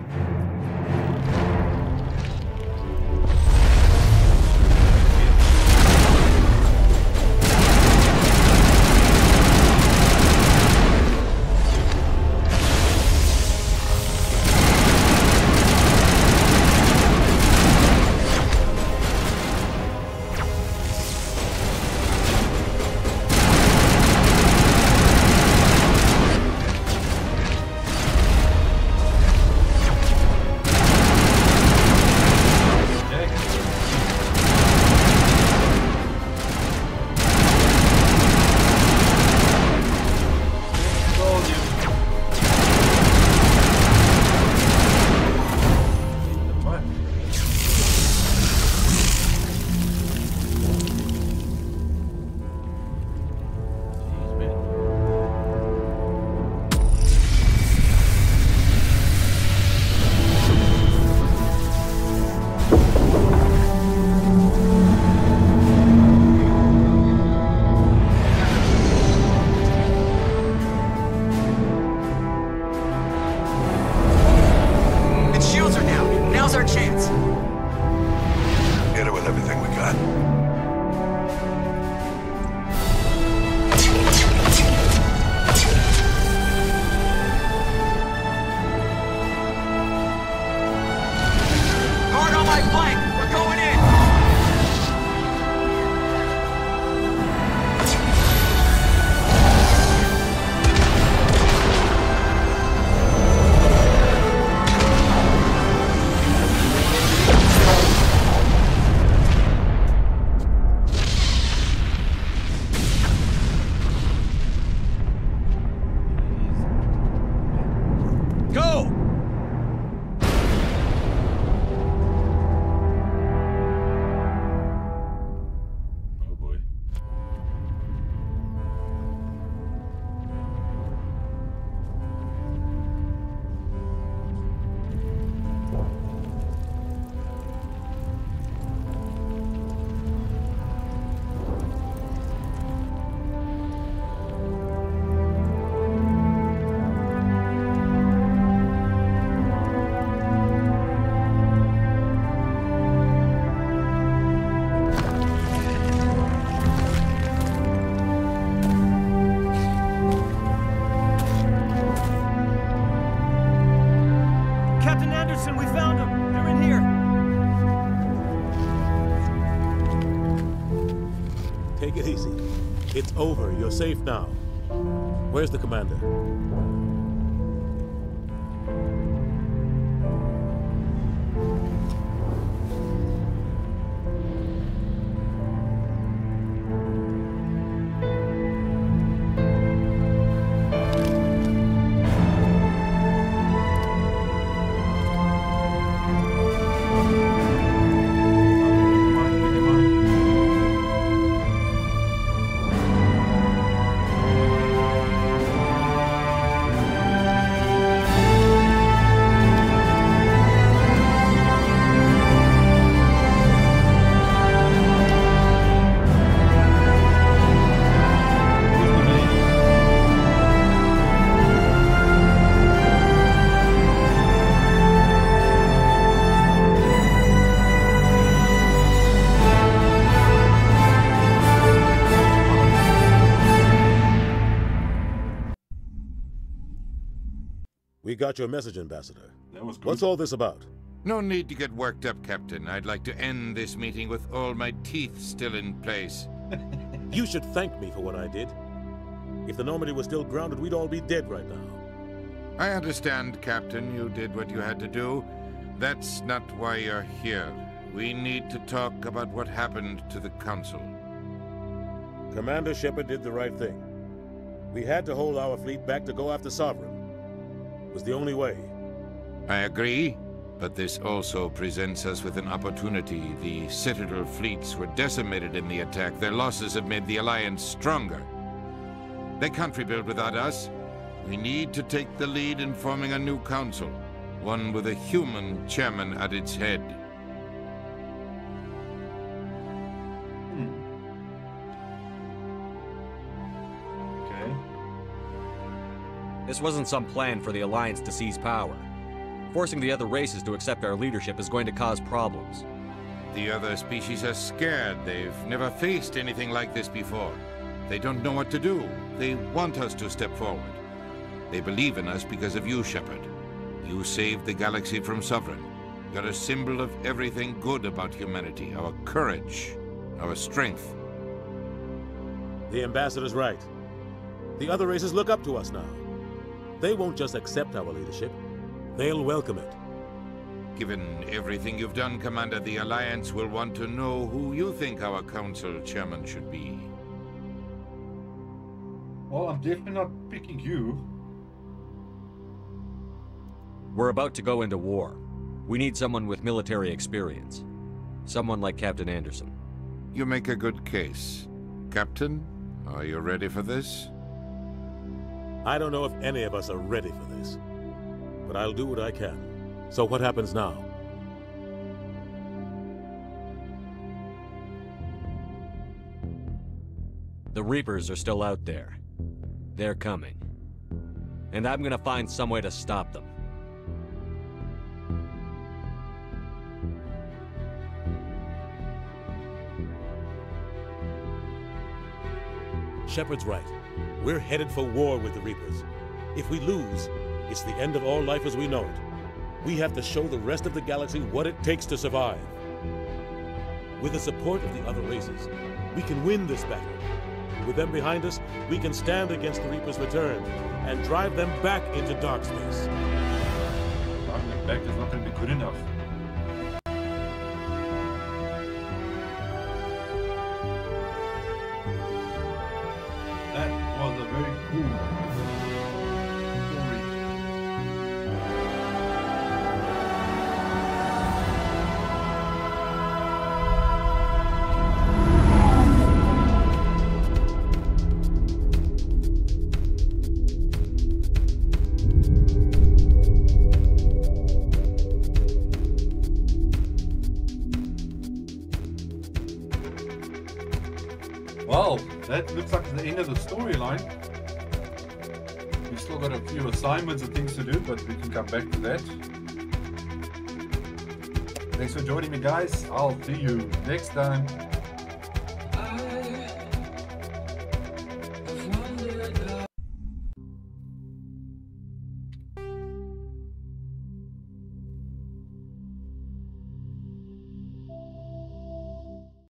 Take it easy. It's over. You're safe now. Where's the commander? We got your message, Ambassador. That was good. What's all this about? No need to get worked up, Captain. I'd like to end this meeting with all my teeth still in place. You should thank me for what I did. If the Normandy was still grounded, we'd all be dead right now. I understand, Captain. You did what you had to do. That's not why you're here. We need to talk about what happened to the Council. Commander Shepard did the right thing. We had to hold our fleet back to go after Sovereign. It was the only way. I agree, but this also presents us with an opportunity. The Citadel fleets were decimated in the attack. Their losses have made the Alliance stronger. They can't rebuild without us. We need to take the lead in forming a new council, one with a human chairman at its head. This wasn't some plan for the Alliance to seize power. Forcing the other races to accept our leadership is going to cause problems. The other species are scared. They've never faced anything like this before. They don't know what to do. They want us to step forward. They believe in us because of you, Shepard. You saved the galaxy from Sovereign. You're a symbol of everything good about humanity, our courage, our strength. The Ambassador's right. The other races look up to us now. They won't just accept our leadership. They'll welcome it. Given everything you've done, Commander, the Alliance will want to know who you think our Council Chairman should be. Well, I'm definitely not picking you. We're about to go into war. We need someone with military experience. Someone like Captain Anderson. You make a good case. Captain, are you ready for this? I don't know if any of us are ready for this, but I'll do what I can. So what happens now? The Reapers are still out there. They're coming. And I'm gonna find some way to stop them. Shepard's right. We're headed for war with the Reapers. If we lose, it's the end of all life as we know it. We have to show the rest of the galaxy what it takes to survive. With the support of the other races, we can win this battle. With them behind us, we can stand against the Reapers' return and drive them back into dark space. Driving them back is not going to be good enough. That was a very cool story. Well, that looks like the end of the storyline. We've still got a few assignments and things to do, but we can come back to that. Thanks for joining me, guys. I'll see you next time.